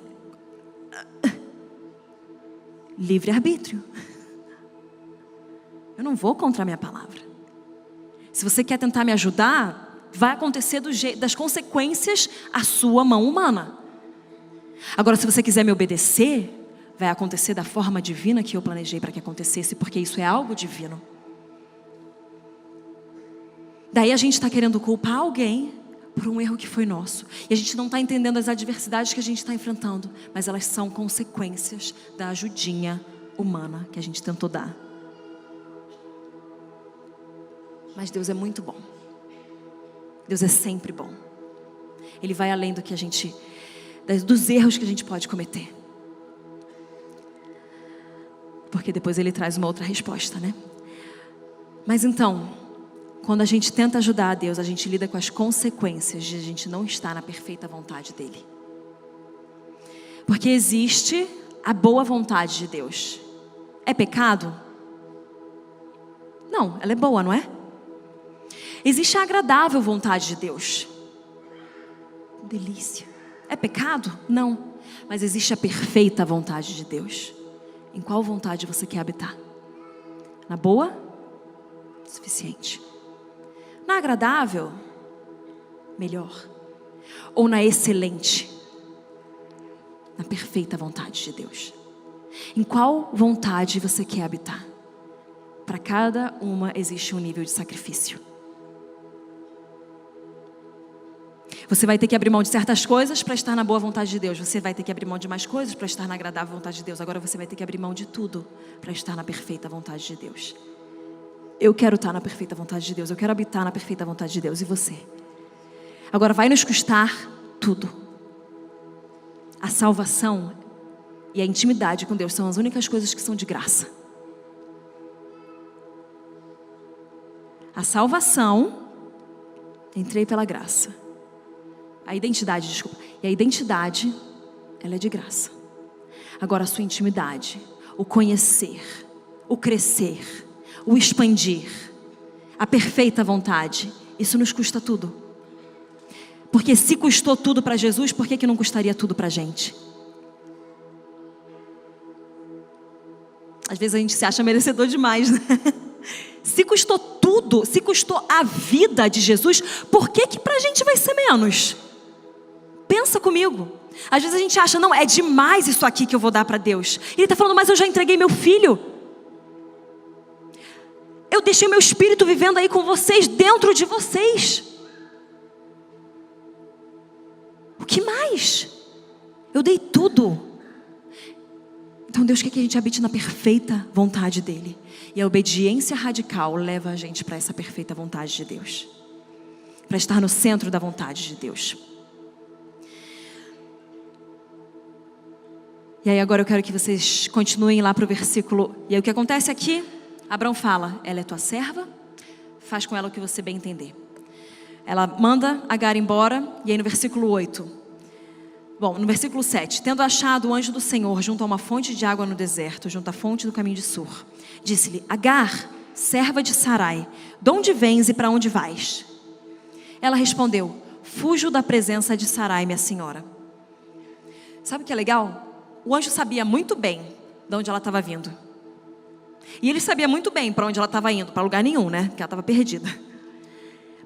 livre-arbítrio. Eu não vou contra a minha palavra. Se você quer tentar me ajudar, vai acontecer das consequências à sua mão humana. Agora, se você quiser me obedecer, vai acontecer da forma divina que eu planejei para que acontecesse, porque isso é algo divino. Daí a gente está querendo culpar alguém por um erro que foi nosso. E a gente não está entendendo as adversidades que a gente está enfrentando, mas elas são consequências da ajudinha humana que a gente tentou dar. Mas Deus é muito bom. Deus é sempre bom. Ele vai além do que dos erros que a gente pode cometer. Porque depois Ele traz uma outra resposta, né? Mas então, quando a gente tenta ajudar a Deus, a gente lida com as consequências de a gente não estar na perfeita vontade dEle. Porque existe a boa vontade de Deus. É pecado? Não, ela é boa, não é? Existe a agradável vontade de Deus. Delícia. É pecado? Não. Mas existe a perfeita vontade de Deus. Em qual vontade você quer habitar? Na boa? Suficiente. Na agradável? Melhor. Ou na excelente? Na perfeita vontade de Deus. Em qual vontade você quer habitar? Para cada uma existe um nível de sacrifício. Você vai ter que abrir mão de certas coisas para estar na boa vontade de Deus. Você vai ter que abrir mão de mais coisas para estar na agradável vontade de Deus. Agora você vai ter que abrir mão de tudo para estar na perfeita vontade de Deus. Eu quero estar na perfeita vontade de Deus. Eu quero habitar na perfeita vontade de Deus. E você? Agora vai nos custar tudo. A salvação e a intimidade com Deus são as únicas coisas que são de graça. A salvação, entrei pela graça. A identidade, desculpa. E a identidade, ela é de graça. Agora a sua intimidade, o conhecer, o crescer, o expandir, a perfeita vontade, isso nos custa tudo. Porque se custou tudo para Jesus, por que não custaria tudo para a gente? Às vezes a gente se acha merecedor demais, né? Se custou tudo, se custou a vida de Jesus, por que para a gente vai ser menos? Pensa comigo. Às vezes a gente acha, não, é demais isso aqui que eu vou dar para Deus. Ele está falando, mas eu já entreguei meu filho. Eu deixei meu espírito vivendo aí com vocês, dentro de vocês. O que mais? Eu dei tudo. Então Deus quer que a gente habite na perfeita vontade dEle. E a obediência radical leva a gente para essa perfeita vontade de Deus. Para estar no centro da vontade de Deus. E aí agora eu quero que vocês continuem lá para o versículo. E aí o que acontece aqui? Abraão fala, ela é tua serva, faz com ela o que você bem entender. Ela manda Agar embora, e aí no versículo 8. Bom, no versículo 7. Tendo achado o anjo do Senhor junto a uma fonte de água no deserto, junto à fonte do caminho de Sur, disse-lhe, Agar, serva de Sarai, de onde vens e para onde vais? Ela respondeu, fujo da presença de Sarai, minha senhora. Sabe o que é legal? O anjo sabia muito bem de onde ela estava vindo. E ele sabia muito bem para onde ela estava indo, para lugar nenhum, né? Porque ela estava perdida.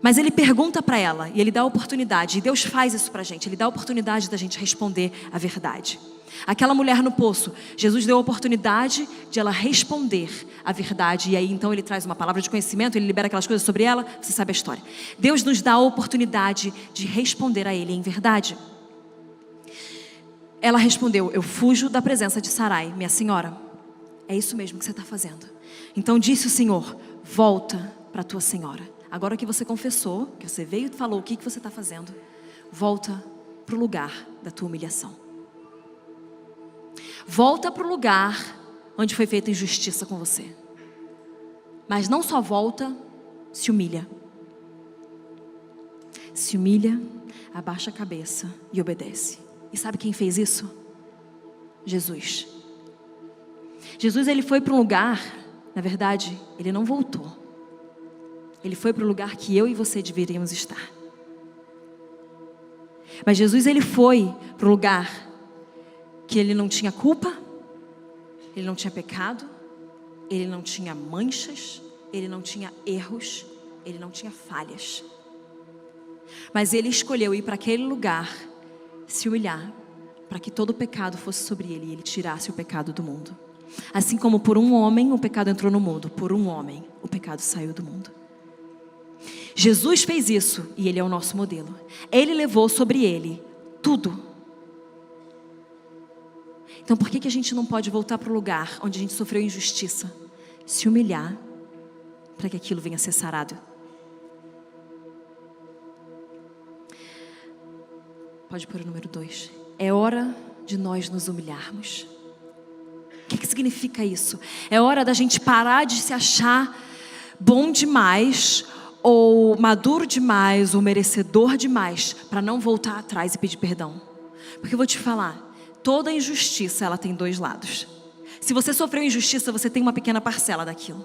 Mas ele pergunta para ela, e ele dá a oportunidade, e Deus faz isso para a gente, ele dá a oportunidade da gente responder a verdade. Aquela mulher no poço, Jesus deu a oportunidade de ela responder a verdade, e aí então ele traz uma palavra de conhecimento, ele libera aquelas coisas sobre ela, você sabe a história. Deus nos dá a oportunidade de responder a ele em verdade. Ela respondeu, eu fujo da presença de Sarai, minha senhora. É isso mesmo que você está fazendo. Então disse o Senhor, volta para a tua senhora. Agora que você confessou, que você veio e falou o que você está fazendo, volta para o lugar da tua humilhação. Volta para o lugar onde foi feita injustiça com você. Mas não só volta, se humilha. Se humilha, abaixa a cabeça e obedece. E sabe quem fez isso? Jesus. Jesus, ele foi para um lugar, na verdade, ele não voltou. Ele foi para o lugar que eu e você deveríamos estar. Mas Jesus, ele foi para o lugar que ele não tinha culpa, ele não tinha pecado, ele não tinha manchas, ele não tinha erros, ele não tinha falhas. Mas ele escolheu ir para aquele lugar, se humilhar, para que todo o pecado fosse sobre ele e ele tirasse o pecado do mundo. Assim como por um homem o pecado entrou no mundo, por um homem o pecado saiu do mundo. Jesus fez isso e ele é o nosso modelo. Ele levou sobre ele tudo. Então por que a gente não pode voltar para o lugar onde a gente sofreu injustiça? Se humilhar para que aquilo venha a ser sarado. Pode pôr o número 2. É hora de nós nos humilharmos. O que significa isso? É hora da gente parar de se achar bom demais, ou maduro demais, ou merecedor demais, para não voltar atrás e pedir perdão. Porque eu vou te falar, toda injustiça ela tem dois lados. Se você sofreu injustiça, você tem uma pequena parcela daquilo.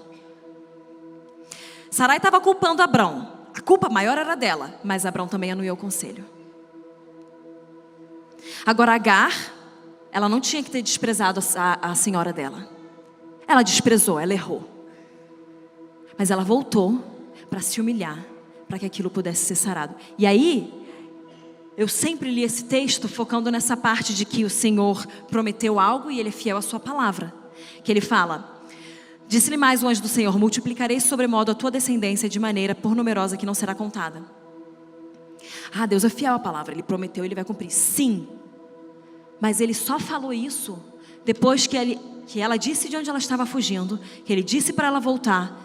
Sarai estava culpando Abrão. A culpa maior era dela, mas Abrão também anuiu o conselho. Agora Agar, ela não tinha que ter desprezado a senhora dela. Ela desprezou, ela errou. Mas ela voltou para se humilhar, para que aquilo pudesse ser sarado. E aí, eu sempre li esse texto focando nessa parte de que o Senhor prometeu algo e Ele é fiel à sua palavra. Que Ele fala, disse-lhe mais o anjo do Senhor, multiplicarei sobremodo a tua descendência de maneira por numerosa que não será contada. Ah, Deus é fiel à palavra, Ele prometeu, Ele vai cumprir. Sim, mas Ele só falou isso depois que ela disse de onde ela estava fugindo, que Ele disse para ela voltar,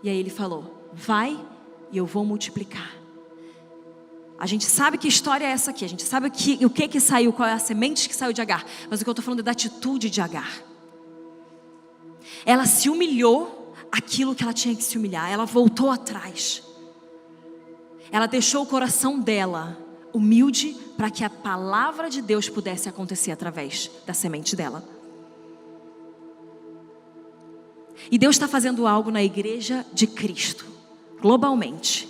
e aí Ele falou, vai e eu vou multiplicar. A gente sabe que história é essa aqui. A gente sabe o que saiu, qual é a semente que saiu de Agar. Mas o que eu estou falando é da atitude de Agar. Ela se humilhou aquilo que ela tinha que se humilhar. Ela voltou atrás. Ela deixou o coração dela humilde para que a palavra de Deus pudesse acontecer através da semente dela. E Deus está fazendo algo na igreja de Cristo, globalmente,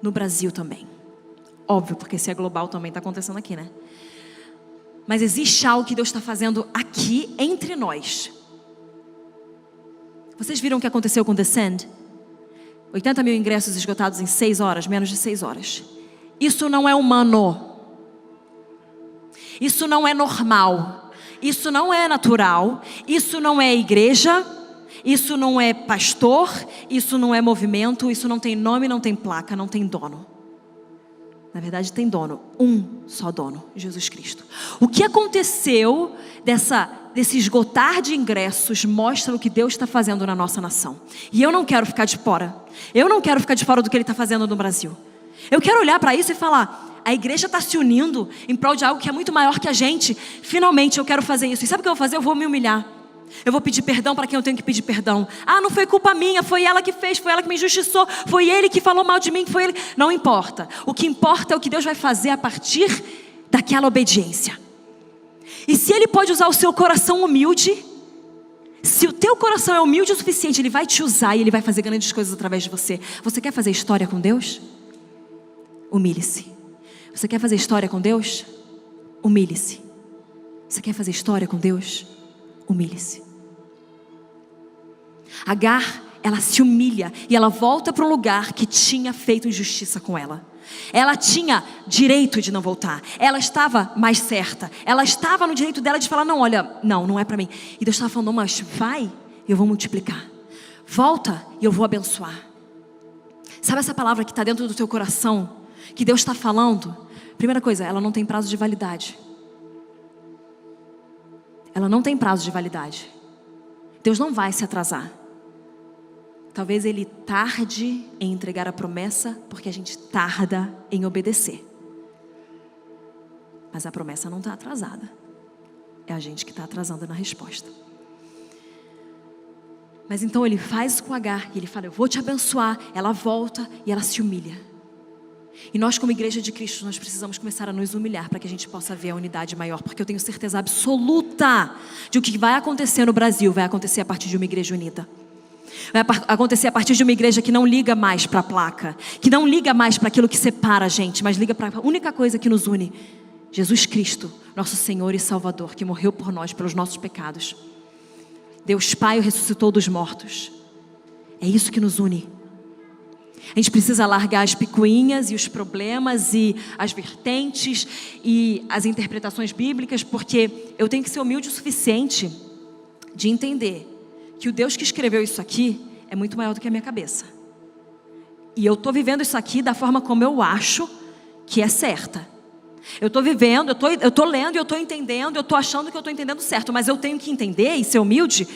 no Brasil também. Óbvio, porque se é global também está acontecendo aqui, né? Mas existe algo que Deus está fazendo aqui entre nós. Vocês viram o que aconteceu com Descend? 80 mil ingressos esgotados em 6 horas, menos de 6 horas. Isso não é humano. Isso não é normal. Isso não é natural. Isso não é igreja. Isso não é pastor. Isso não é movimento. Isso não tem nome, não tem placa, não tem dono. Na verdade tem dono, um só dono, Jesus Cristo. O que aconteceu desse esgotar de ingressos mostra o que Deus está fazendo na nossa nação. E eu não quero ficar de fora. Eu não quero ficar de fora do que Ele está fazendo no Brasil. Eu quero olhar para isso e falar, a igreja está se unindo em prol de algo que é muito maior que a gente. Finalmente eu quero fazer isso. E sabe o que eu vou fazer? Eu vou me humilhar. Eu vou pedir perdão para quem eu tenho que pedir perdão. Ah, não foi culpa minha, foi ela que fez, foi ela que me injustiçou, foi ele que falou mal de mim, foi ele. Não importa. O que importa é o que Deus vai fazer a partir daquela obediência. E se Ele pode usar o seu coração humilde, se o teu coração é humilde o suficiente, Ele vai te usar e Ele vai fazer grandes coisas através de você. Você quer fazer história com Deus? Humilhe-se. Você quer fazer história com Deus? Humilhe-se. Você quer fazer história com Deus? Humilhe-se. Agar, ela se humilha e ela volta para um lugar que tinha feito injustiça com ela. Ela tinha direito de não voltar. Ela estava mais certa. Ela estava no direito dela de falar, não, olha, não é para mim. E Deus estava falando, não, mas vai e eu vou multiplicar. Volta e eu vou abençoar. Sabe essa palavra que está dentro do teu coração, que Deus está falando? Primeira coisa, ela não tem prazo de validade. Ela não tem prazo de validade. Deus não vai se atrasar. Talvez Ele tarde em entregar a promessa, porque a gente tarda em obedecer. Mas a promessa não está atrasada. É a gente que está atrasando na resposta. Mas então Ele faz com Agar, e Ele fala, eu vou te abençoar. Ela volta e ela se humilha. E nós, como igreja de Cristo, nós precisamos começar a nos humilhar para que a gente possa ver a unidade maior, porque eu tenho certeza absoluta de o que vai acontecer no Brasil vai acontecer a partir de uma igreja unida. Vai acontecer a partir de uma igreja que não liga mais para a placa, que não liga mais para aquilo que separa a gente, mas liga para a única coisa que nos une: Jesus Cristo, nosso Senhor e Salvador, que morreu por nós, pelos nossos pecados. Deus Pai o ressuscitou dos mortos. É isso que nos une. A gente precisa largar as picuinhas e os problemas e as vertentes e as interpretações bíblicas, porque eu tenho que ser humilde o suficiente de entender que o Deus que escreveu isso aqui é muito maior do que a minha cabeça. E eu estou vivendo isso aqui da forma como eu acho que é certa. Eu estou vivendo, eu estou lendo e eu estou entendendo, eu estou achando que eu estou entendendo certo, mas eu tenho que entender e ser humilde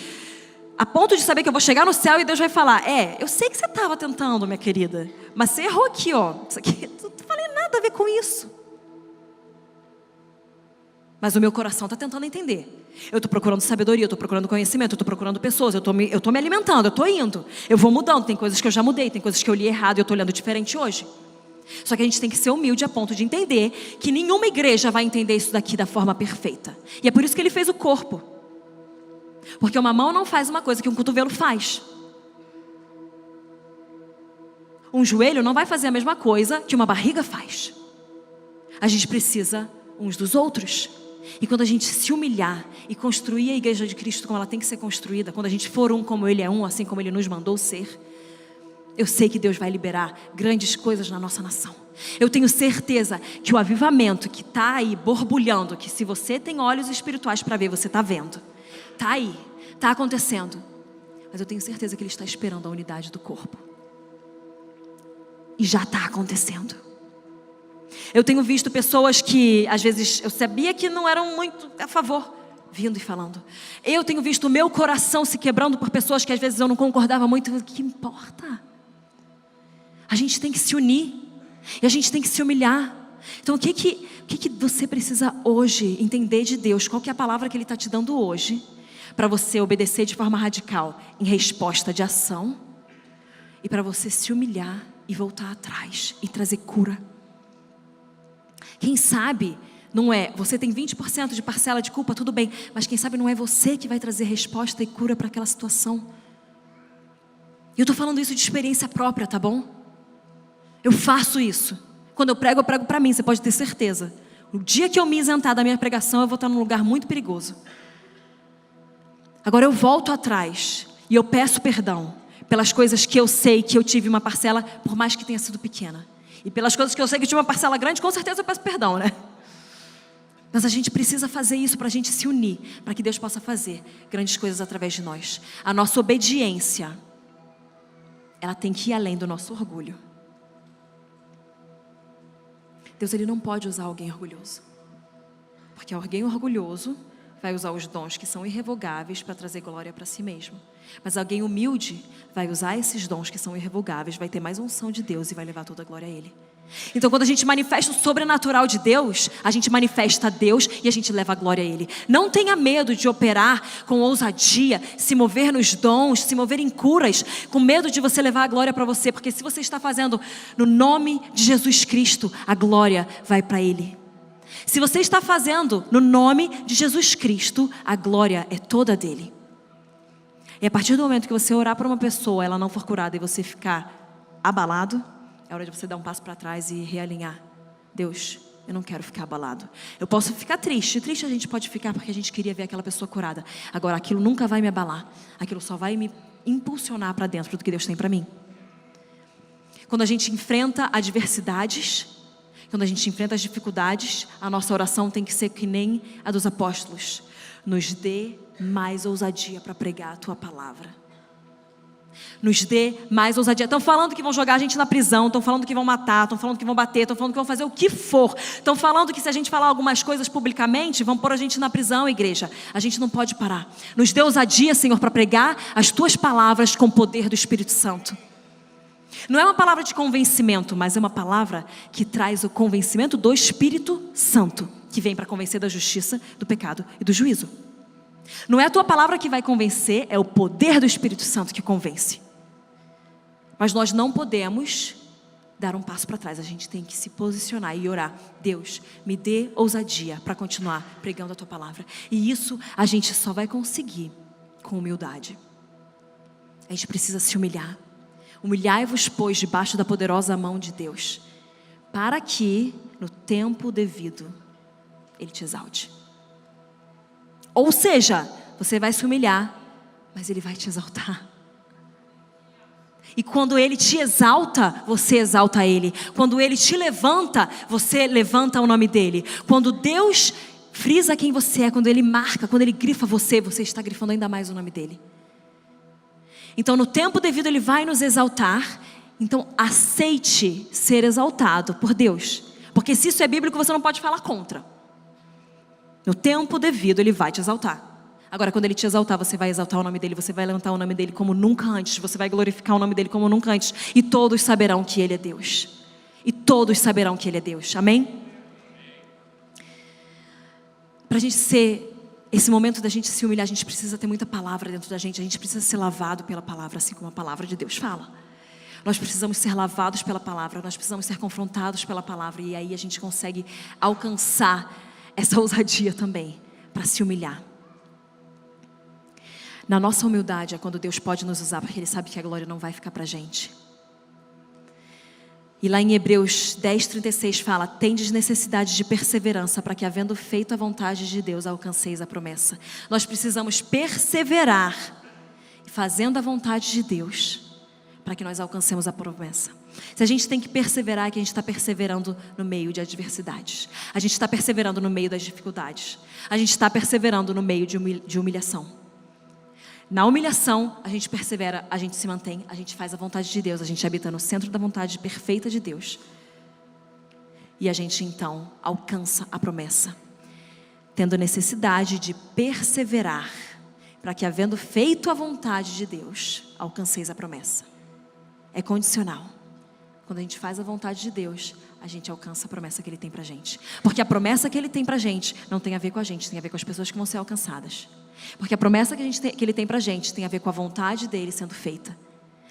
a ponto de saber que eu vou chegar no céu e Deus vai falar, eu sei que você estava tentando, minha querida, mas você errou aqui, ó. Isso aqui, não falei nada a ver com isso. Mas o meu coração está tentando entender. Eu estou procurando sabedoria, eu estou procurando conhecimento, eu estou procurando pessoas, eu estou me alimentando, eu estou indo. Eu vou mudando, tem coisas que eu já mudei, tem coisas que eu li errado e eu estou olhando diferente hoje. Só que a gente tem que ser humilde a ponto de entender que nenhuma igreja vai entender isso daqui da forma perfeita. E é por isso que Ele fez o corpo. Porque uma mão não faz uma coisa que um cotovelo faz. Um joelho não vai fazer a mesma coisa que uma barriga faz. A gente precisa uns dos outros. E quando a gente se humilhar e construir a igreja de Cristo como ela tem que ser construída, quando a gente for um como Ele é um, assim como Ele nos mandou ser, eu sei que Deus vai liberar grandes coisas na nossa nação. Eu tenho certeza que o avivamento que está aí borbulhando, que se você tem olhos espirituais para ver, você está vendo. Está aí, está acontecendo. Mas eu tenho certeza que Ele está esperando a unidade do corpo. E já está acontecendo. Eu tenho visto pessoas que às vezes eu sabia que não eram muito a favor, vindo e falando. Eu tenho visto o meu coração se quebrando por pessoas que às vezes eu não concordava muito. O que importa? A gente tem que se unir. E a gente tem que se humilhar. Então o que você precisa hoje entender de Deus? Qual que é a palavra que Ele está te dando hoje? Para você obedecer de forma radical, em resposta de ação. E para você se humilhar e voltar atrás e trazer cura. Quem sabe não é, você tem 20% de parcela de culpa, tudo bem. Mas quem sabe não é você que vai trazer resposta e cura para aquela situação. E eu estou falando isso de experiência própria, tá bom? Eu faço isso. Quando eu prego para mim, você pode ter certeza. O dia que eu me isentar da minha pregação, eu vou estar num lugar muito perigoso. Agora eu volto atrás e eu peço perdão pelas coisas que eu sei que eu tive uma parcela, por mais que tenha sido pequena. E pelas coisas que eu sei que eu tive uma parcela grande, com certeza eu peço perdão, né? Mas a gente precisa fazer isso para a gente se unir, para que Deus possa fazer grandes coisas através de nós. A nossa obediência, ela tem que ir além do nosso orgulho. Deus, Ele não pode usar alguém orgulhoso. Porque alguém orgulhoso vai usar os dons que são irrevogáveis para trazer glória para si mesmo. Mas alguém humilde vai usar esses dons que são irrevogáveis, vai ter mais unção de Deus e vai levar toda a glória a Ele. Então quando a gente manifesta o sobrenatural de Deus, a gente manifesta Deus e a gente leva a glória a Ele. Não tenha medo de operar com ousadia, se mover nos dons, se mover em curas, com medo de você levar a glória para você. Porque se você está fazendo no nome de Jesus Cristo, a glória vai para Ele. Se você está fazendo no nome de Jesus Cristo, a glória é toda dele. E a partir do momento que você orar por uma pessoa, ela não for curada e você ficar abalado, é hora de você dar um passo para trás e realinhar. Deus, eu não quero ficar abalado. Eu posso ficar triste. Triste a gente pode ficar porque a gente queria ver aquela pessoa curada. Agora, aquilo nunca vai me abalar. Aquilo só vai me impulsionar para dentro do que Deus tem para mim. Quando a gente enfrenta adversidades, quando a gente enfrenta as dificuldades, a nossa oração tem que ser que nem a dos apóstolos. Nos dê mais ousadia para pregar a Tua palavra. Nos dê mais ousadia. Estão falando que vão jogar a gente na prisão, estão falando que vão matar, estão falando que vão bater, estão falando que vão fazer o que for. Estão falando que se a gente falar algumas coisas publicamente, vão pôr a gente na prisão, igreja. A gente não pode parar. Nos dê ousadia, Senhor, para pregar as Tuas palavras com o poder do Espírito Santo. Não é uma palavra de convencimento, mas é uma palavra que traz o convencimento do Espírito Santo, que vem para convencer da justiça, do pecado e do juízo. Não é a tua palavra que vai convencer, é o poder do Espírito Santo que convence. Mas nós não podemos dar um passo para trás, a gente tem que se posicionar e orar. Deus, me dê ousadia para continuar pregando a Tua palavra. E isso a gente só vai conseguir com humildade. A gente precisa se humilhar. Humilhai-vos, pois, debaixo da poderosa mão de Deus, para que, no tempo devido, Ele te exalte. Ou seja, você vai se humilhar, mas Ele vai te exaltar. E quando Ele te exalta, você exalta Ele. Quando Ele te levanta, você levanta o nome dEle. Quando Deus frisa quem você é, quando Ele marca, quando Ele grifa você, você está grifando ainda mais o nome dEle. Então no tempo devido Ele vai nos exaltar. Então aceite ser exaltado por Deus. Porque se isso é bíblico, você não pode falar contra. No tempo devido Ele vai te exaltar. Agora quando Ele te exaltar, você vai exaltar o nome dEle. Você vai levantar o nome dEle como nunca antes. Você vai glorificar o nome dEle como nunca antes. E todos saberão que Ele é Deus. E todos saberão que Ele é Deus. Amém? Para a gente ser... Esse momento da gente se humilhar, a gente precisa ter muita palavra dentro da gente. A gente precisa ser lavado pela palavra, assim como a palavra de Deus fala. Nós precisamos ser lavados pela palavra. Nós precisamos ser confrontados pela palavra. E aí a gente consegue alcançar essa ousadia também, para se humilhar. Na nossa humildade é quando Deus pode nos usar, porque Ele sabe que a glória não vai ficar para a gente. E lá em Hebreus 10:36 fala: tendes necessidade de perseverança, para que, havendo feito a vontade de Deus, alcanceis a promessa. Nós precisamos perseverar, fazendo a vontade de Deus, para que nós alcancemos a promessa. Se a gente tem que perseverar, é que a gente está perseverando no meio de adversidades. A gente está perseverando no meio das dificuldades. A gente está perseverando no meio de humilhação. Na humilhação, a gente persevera, a gente se mantém, a gente faz a vontade de Deus, a gente habita no centro da vontade perfeita de Deus. E a gente então alcança a promessa, tendo necessidade de perseverar, para que, havendo feito a vontade de Deus, alcanceis a promessa. É condicional. Quando a gente faz a vontade de Deus, a gente alcança a promessa que Ele tem pra gente. Porque a promessa que Ele tem pra gente não tem a ver com a gente, tem a ver com as pessoas que vão ser alcançadas. Porque a promessa que Ele tem pra gente tem a ver com a vontade dEle sendo feita.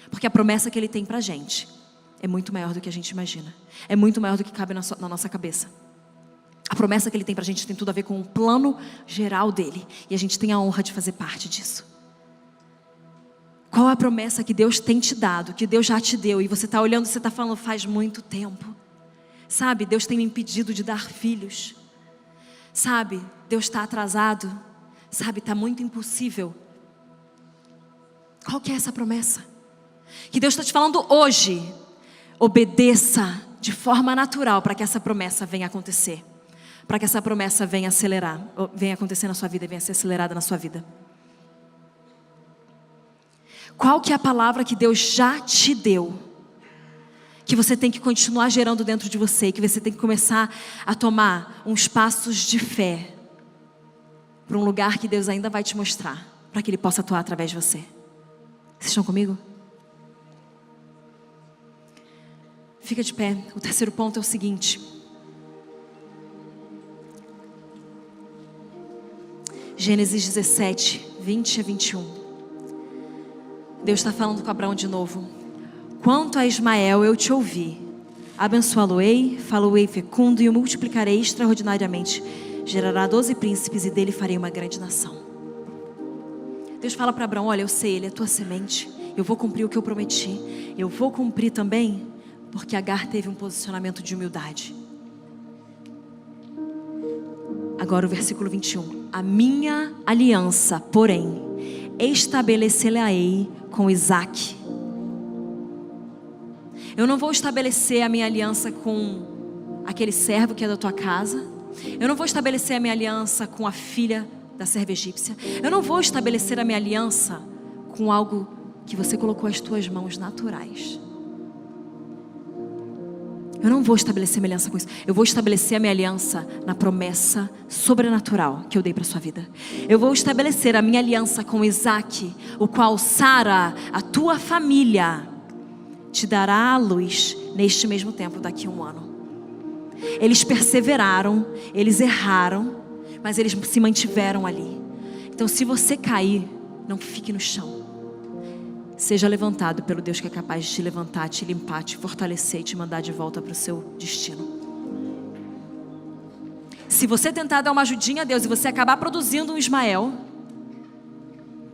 Porque a promessa que Ele tem pra gente é muito maior do que a gente imagina. É muito maior do que cabe na nossa cabeça. A promessa que Ele tem pra gente tem tudo a ver com o plano geral dEle. E a gente tem a honra de fazer parte disso. Qual a promessa que Deus tem te dado, que Deus já te deu, e você está olhando, você está falando, faz muito tempo. Sabe, Deus tem me impedido de dar filhos. Sabe, Deus está atrasado. Sabe, está muito impossível. Qual que é essa promessa? Que Deus está te falando hoje. Obedeça de forma natural para que essa promessa venha acontecer. Para que essa promessa venha acelerar, venha acontecer na sua vida, venha ser acelerada na sua vida. Qual que é a palavra que Deus já te deu? Que você tem que continuar gerando dentro de você. Que você tem que começar a tomar uns passos de fé. Para um lugar que Deus ainda vai te mostrar. Para que Ele possa atuar através de você. Vocês estão comigo? Fica de pé. O terceiro ponto é o seguinte. Gênesis 17, 20 a 21. Deus está falando com Abraão de novo. Quanto a Ismael eu te ouvi. Abençoá-lo-ei, falo-ei fecundo e o multiplicarei extraordinariamente. Gerará 12 príncipes e dele farei uma grande nação. Deus fala para Abraão, olha, eu sei, ele é tua semente. Eu vou cumprir o que eu prometi. Eu vou cumprir também, porque Agar teve um posicionamento de humildade. Agora o versículo 21. A minha aliança, porém, estabelecê-la-ei com Isaque. Eu não vou estabelecer a minha aliança com aquele servo que é da tua casa. Eu não vou estabelecer a minha aliança com a filha da serva egípcia. Eu não vou estabelecer a minha aliança com algo que você colocou as tuas mãos naturais. Eu não vou estabelecer minha aliança com isso. Eu vou estabelecer a minha aliança na promessa sobrenatural que eu dei para a sua vida. Eu vou estabelecer a minha aliança com Isaque, o qual Sara, a tua família, te dará à luz neste mesmo tempo, daqui a 1 ano. Eles perseveraram, eles erraram, mas eles se mantiveram ali. Então, se você cair, não fique no chão. Seja levantado pelo Deus que é capaz de te levantar, te limpar, te fortalecer e te mandar de volta para o seu destino. Se você tentar dar uma ajudinha a Deus e você acabar produzindo um Ismael,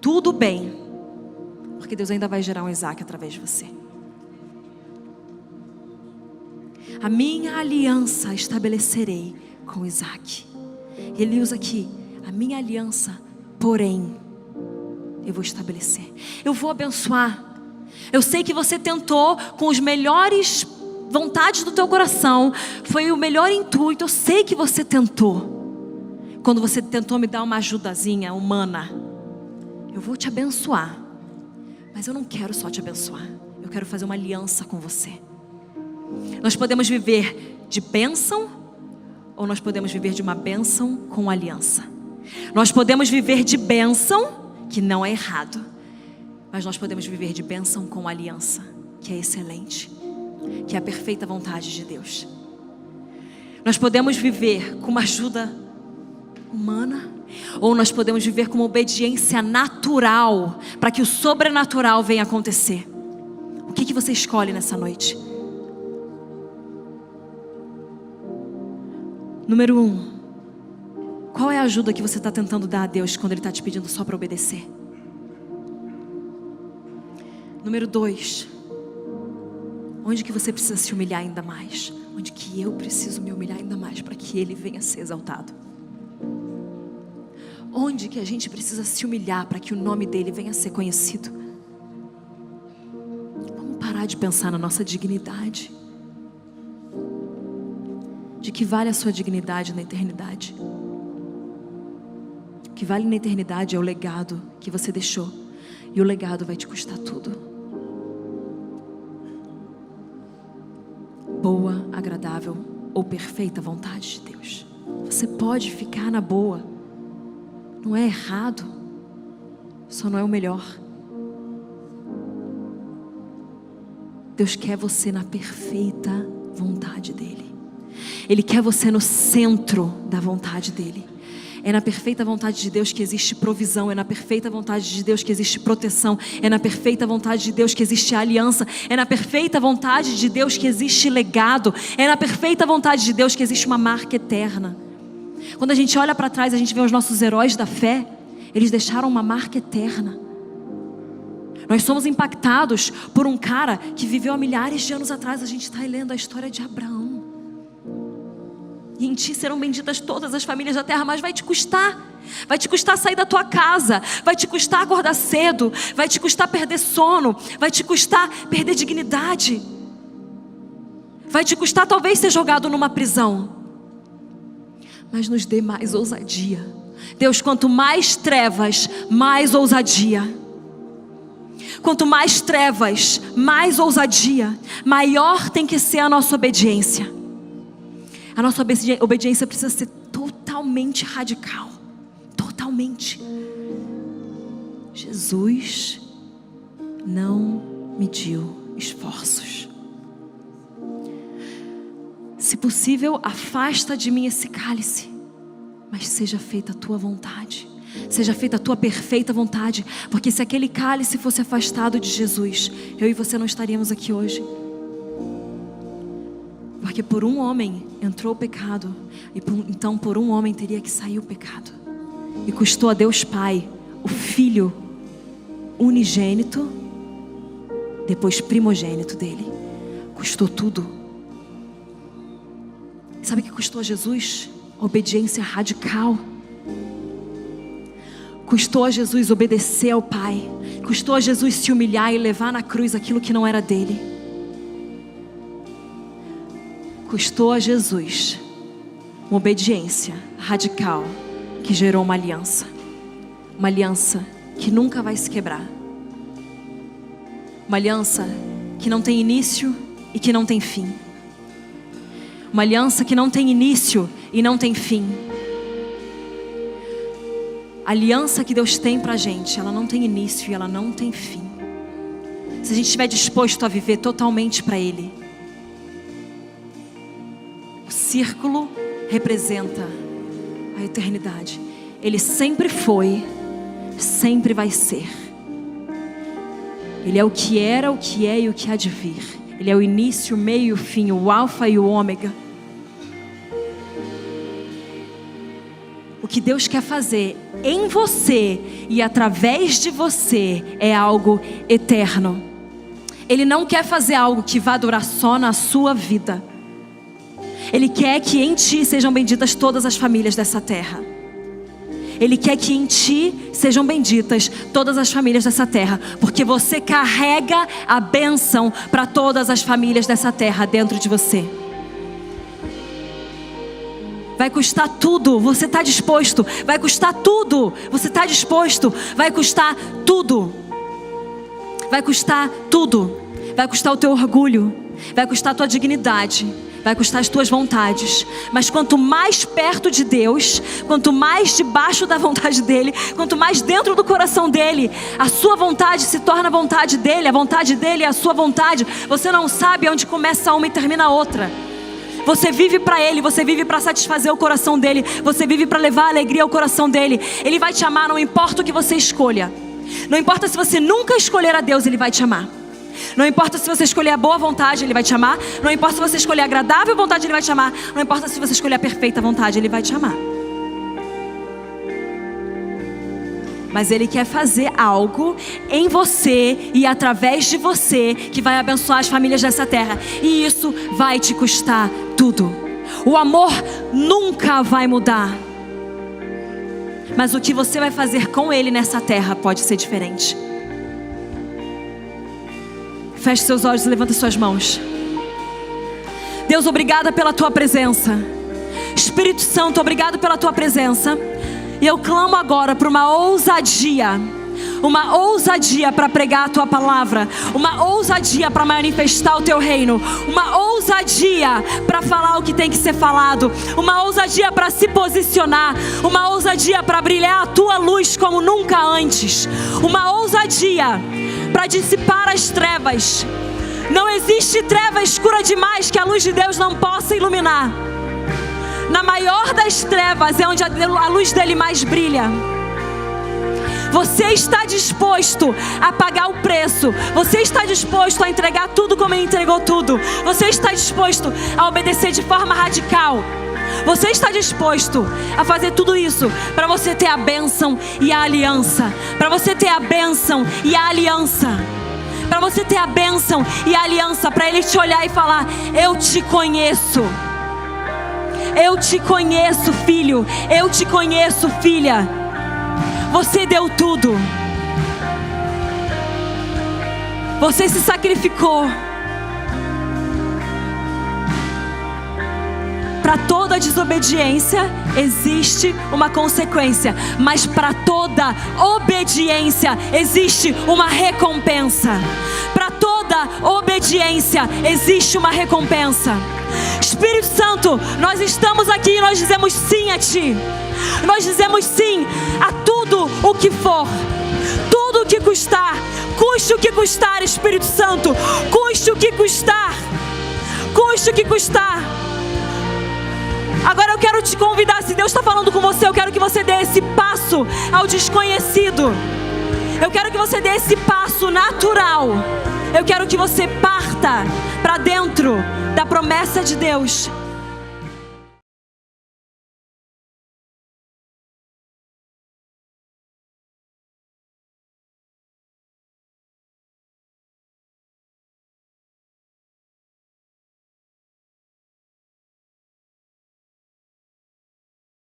tudo bem, porque Deus ainda vai gerar um Isaque através de você. A minha aliança estabelecerei com Isaque. Ele usa aqui, a minha aliança, porém, eu vou estabelecer. Eu vou abençoar. Eu sei que você tentou com os melhores vontades do teu coração. Foi o melhor intuito. Eu sei que você tentou. Quando você tentou me dar uma ajudazinha humana. Eu vou te abençoar. Mas eu não quero só te abençoar. Eu quero fazer uma aliança com você. Nós podemos viver de bênção, ou nós podemos viver de uma bênção com aliança. Nós podemos viver de bênção, que não é errado, mas nós podemos viver de bênção com aliança, que é excelente, que é a perfeita vontade de Deus. Nós podemos viver com uma ajuda humana, ou nós podemos viver com uma obediência natural, para que o sobrenatural venha acontecer. O que você escolhe nessa noite? Número 1. Qual é a ajuda que você está tentando dar a Deus quando Ele está te pedindo só para obedecer? Número 2. Onde que você precisa se humilhar ainda mais? Onde que eu preciso me humilhar ainda mais para que Ele venha ser exaltado? Onde que a gente precisa se humilhar para que o nome dEle venha ser conhecido? Vamos parar de pensar na nossa dignidade. De que vale a sua dignidade na eternidade? O que vale na eternidade é o legado que você deixou. E o legado vai te custar tudo. Boa, agradável ou perfeita vontade de Deus. Você pode ficar na boa. Não é errado. Só não é o melhor. Deus quer você na perfeita vontade dEle. Ele quer você no centro da vontade dEle. É na perfeita vontade de Deus que existe provisão. É na perfeita vontade de Deus que existe proteção. É na perfeita vontade de Deus que existe aliança. É na perfeita vontade de Deus que existe legado. É na perfeita vontade de Deus que existe uma marca eterna. Quando a gente olha para trás, a gente vê os nossos heróis da fé. Eles deixaram uma marca eterna. Nós somos impactados por um cara que viveu há milhares de anos atrás. A gente está lendo a história de Abraão. E em ti serão benditas todas as famílias da terra. Mas vai te custar. Vai te custar sair da tua casa. Vai te custar acordar cedo. Vai te custar perder sono. Vai te custar perder dignidade. Vai te custar talvez ser jogado numa prisão. Mas nos dê mais ousadia. Deus, quanto mais trevas, mais ousadia. Quanto mais trevas, mais ousadia. Maior tem que ser a nossa obediência. A nossa obediência precisa ser totalmente radical. Totalmente. Jesus não mediu esforços. Se possível, afasta de mim esse cálice, mas seja feita a tua vontade. Seja feita a tua perfeita vontade. Porque se aquele cálice fosse afastado de Jesus, eu e você não estaríamos aqui hoje. Porque por um homem entrou o pecado, e então por um homem teria que sair o pecado. E custou a Deus Pai, o Filho unigênito, depois primogênito dele. Custou tudo. Sabe o que custou a Jesus? A obediência radical. Custou a Jesus obedecer ao Pai. Custou a Jesus se humilhar e levar na cruz aquilo que não era dele. Custou a Jesus uma obediência radical que gerou uma aliança. Uma aliança que nunca vai se quebrar. Uma aliança que não tem início e que não tem fim. Uma aliança que não tem início e não tem fim. A aliança que Deus tem pra gente, ela não tem início e ela não tem fim. Se a gente estiver disposto a viver totalmente para Ele. O círculo representa a eternidade. Ele sempre foi, sempre vai ser. Ele é o que era, o que é e o que há de vir. Ele é o início, o meio e o fim, o alfa e o ômega. O que Deus quer fazer em você e através de você é algo eterno. Ele não quer fazer algo que vá durar só na sua vida. Ele quer que em ti sejam benditas todas as famílias dessa terra. Ele quer que em ti sejam benditas todas as famílias dessa terra. Porque você carrega a bênção para todas as famílias dessa terra dentro de você. Vai custar tudo, você está disposto. Vai custar tudo, você está disposto. Vai custar tudo. Vai custar tudo. Vai custar o teu orgulho. Vai custar a tua dignidade. Vai custar as tuas vontades. Mas quanto mais perto de Deus, quanto mais debaixo da vontade dEle, quanto mais dentro do coração dEle, a sua vontade se torna a vontade dEle. A vontade dEle é a sua vontade. Você não sabe onde começa uma e termina a outra. Você vive para Ele, você vive para satisfazer o coração dEle. Você vive para levar alegria ao coração dEle. Ele vai te amar, não importa o que você escolha. Não importa se você nunca escolher a Deus, Ele vai te amar. Não importa se você escolher a boa vontade, Ele vai te amar. Não importa se você escolher a agradável vontade, Ele vai te amar. Não importa se você escolher a perfeita vontade, Ele vai te amar. Mas Ele quer fazer algo em você e através de você que vai abençoar as famílias dessa terra. E isso vai te custar tudo. O amor nunca vai mudar. Mas o que você vai fazer com Ele nessa terra pode ser diferente. Feche seus olhos e levanta suas mãos. Deus, obrigada pela Tua presença. Espírito Santo, obrigado pela Tua presença. E eu clamo agora por uma ousadia para pregar a Tua palavra, uma ousadia para manifestar o Teu reino, uma ousadia para falar o que tem que ser falado, uma ousadia para se posicionar, uma ousadia para brilhar a Tua luz como nunca antes, uma ousadia para dissipar as trevas, Não existe treva escura demais que a luz de Deus não possa iluminar. Na maior das trevas é onde a luz dele mais brilha. Você está disposto a pagar o preço? Você está disposto a entregar tudo como ele entregou tudo? Você está disposto a obedecer de forma radical? Você está disposto a fazer tudo isso para você ter a bênção e a aliança? Para você ter a bênção e a aliança? Para você ter a bênção e a aliança, para ele te olhar e falar: eu te conheço. Eu te conheço, filho. Eu te conheço, filha. Você deu tudo. Você se sacrificou. Para toda desobediência existe uma consequência, mas para toda obediência existe uma recompensa. Para toda obediência existe uma recompensa. Espírito Santo, nós estamos aqui e nós dizemos sim a Ti. Nós dizemos sim a tudo o que for, tudo o que custar, custe o que custar, Espírito Santo, custe o que custar, custe o que custar. Agora eu quero te convidar, se Deus está falando com você, eu quero que você dê esse passo ao desconhecido. Eu quero que você dê esse passo natural. Eu quero que você parta para dentro da promessa de Deus.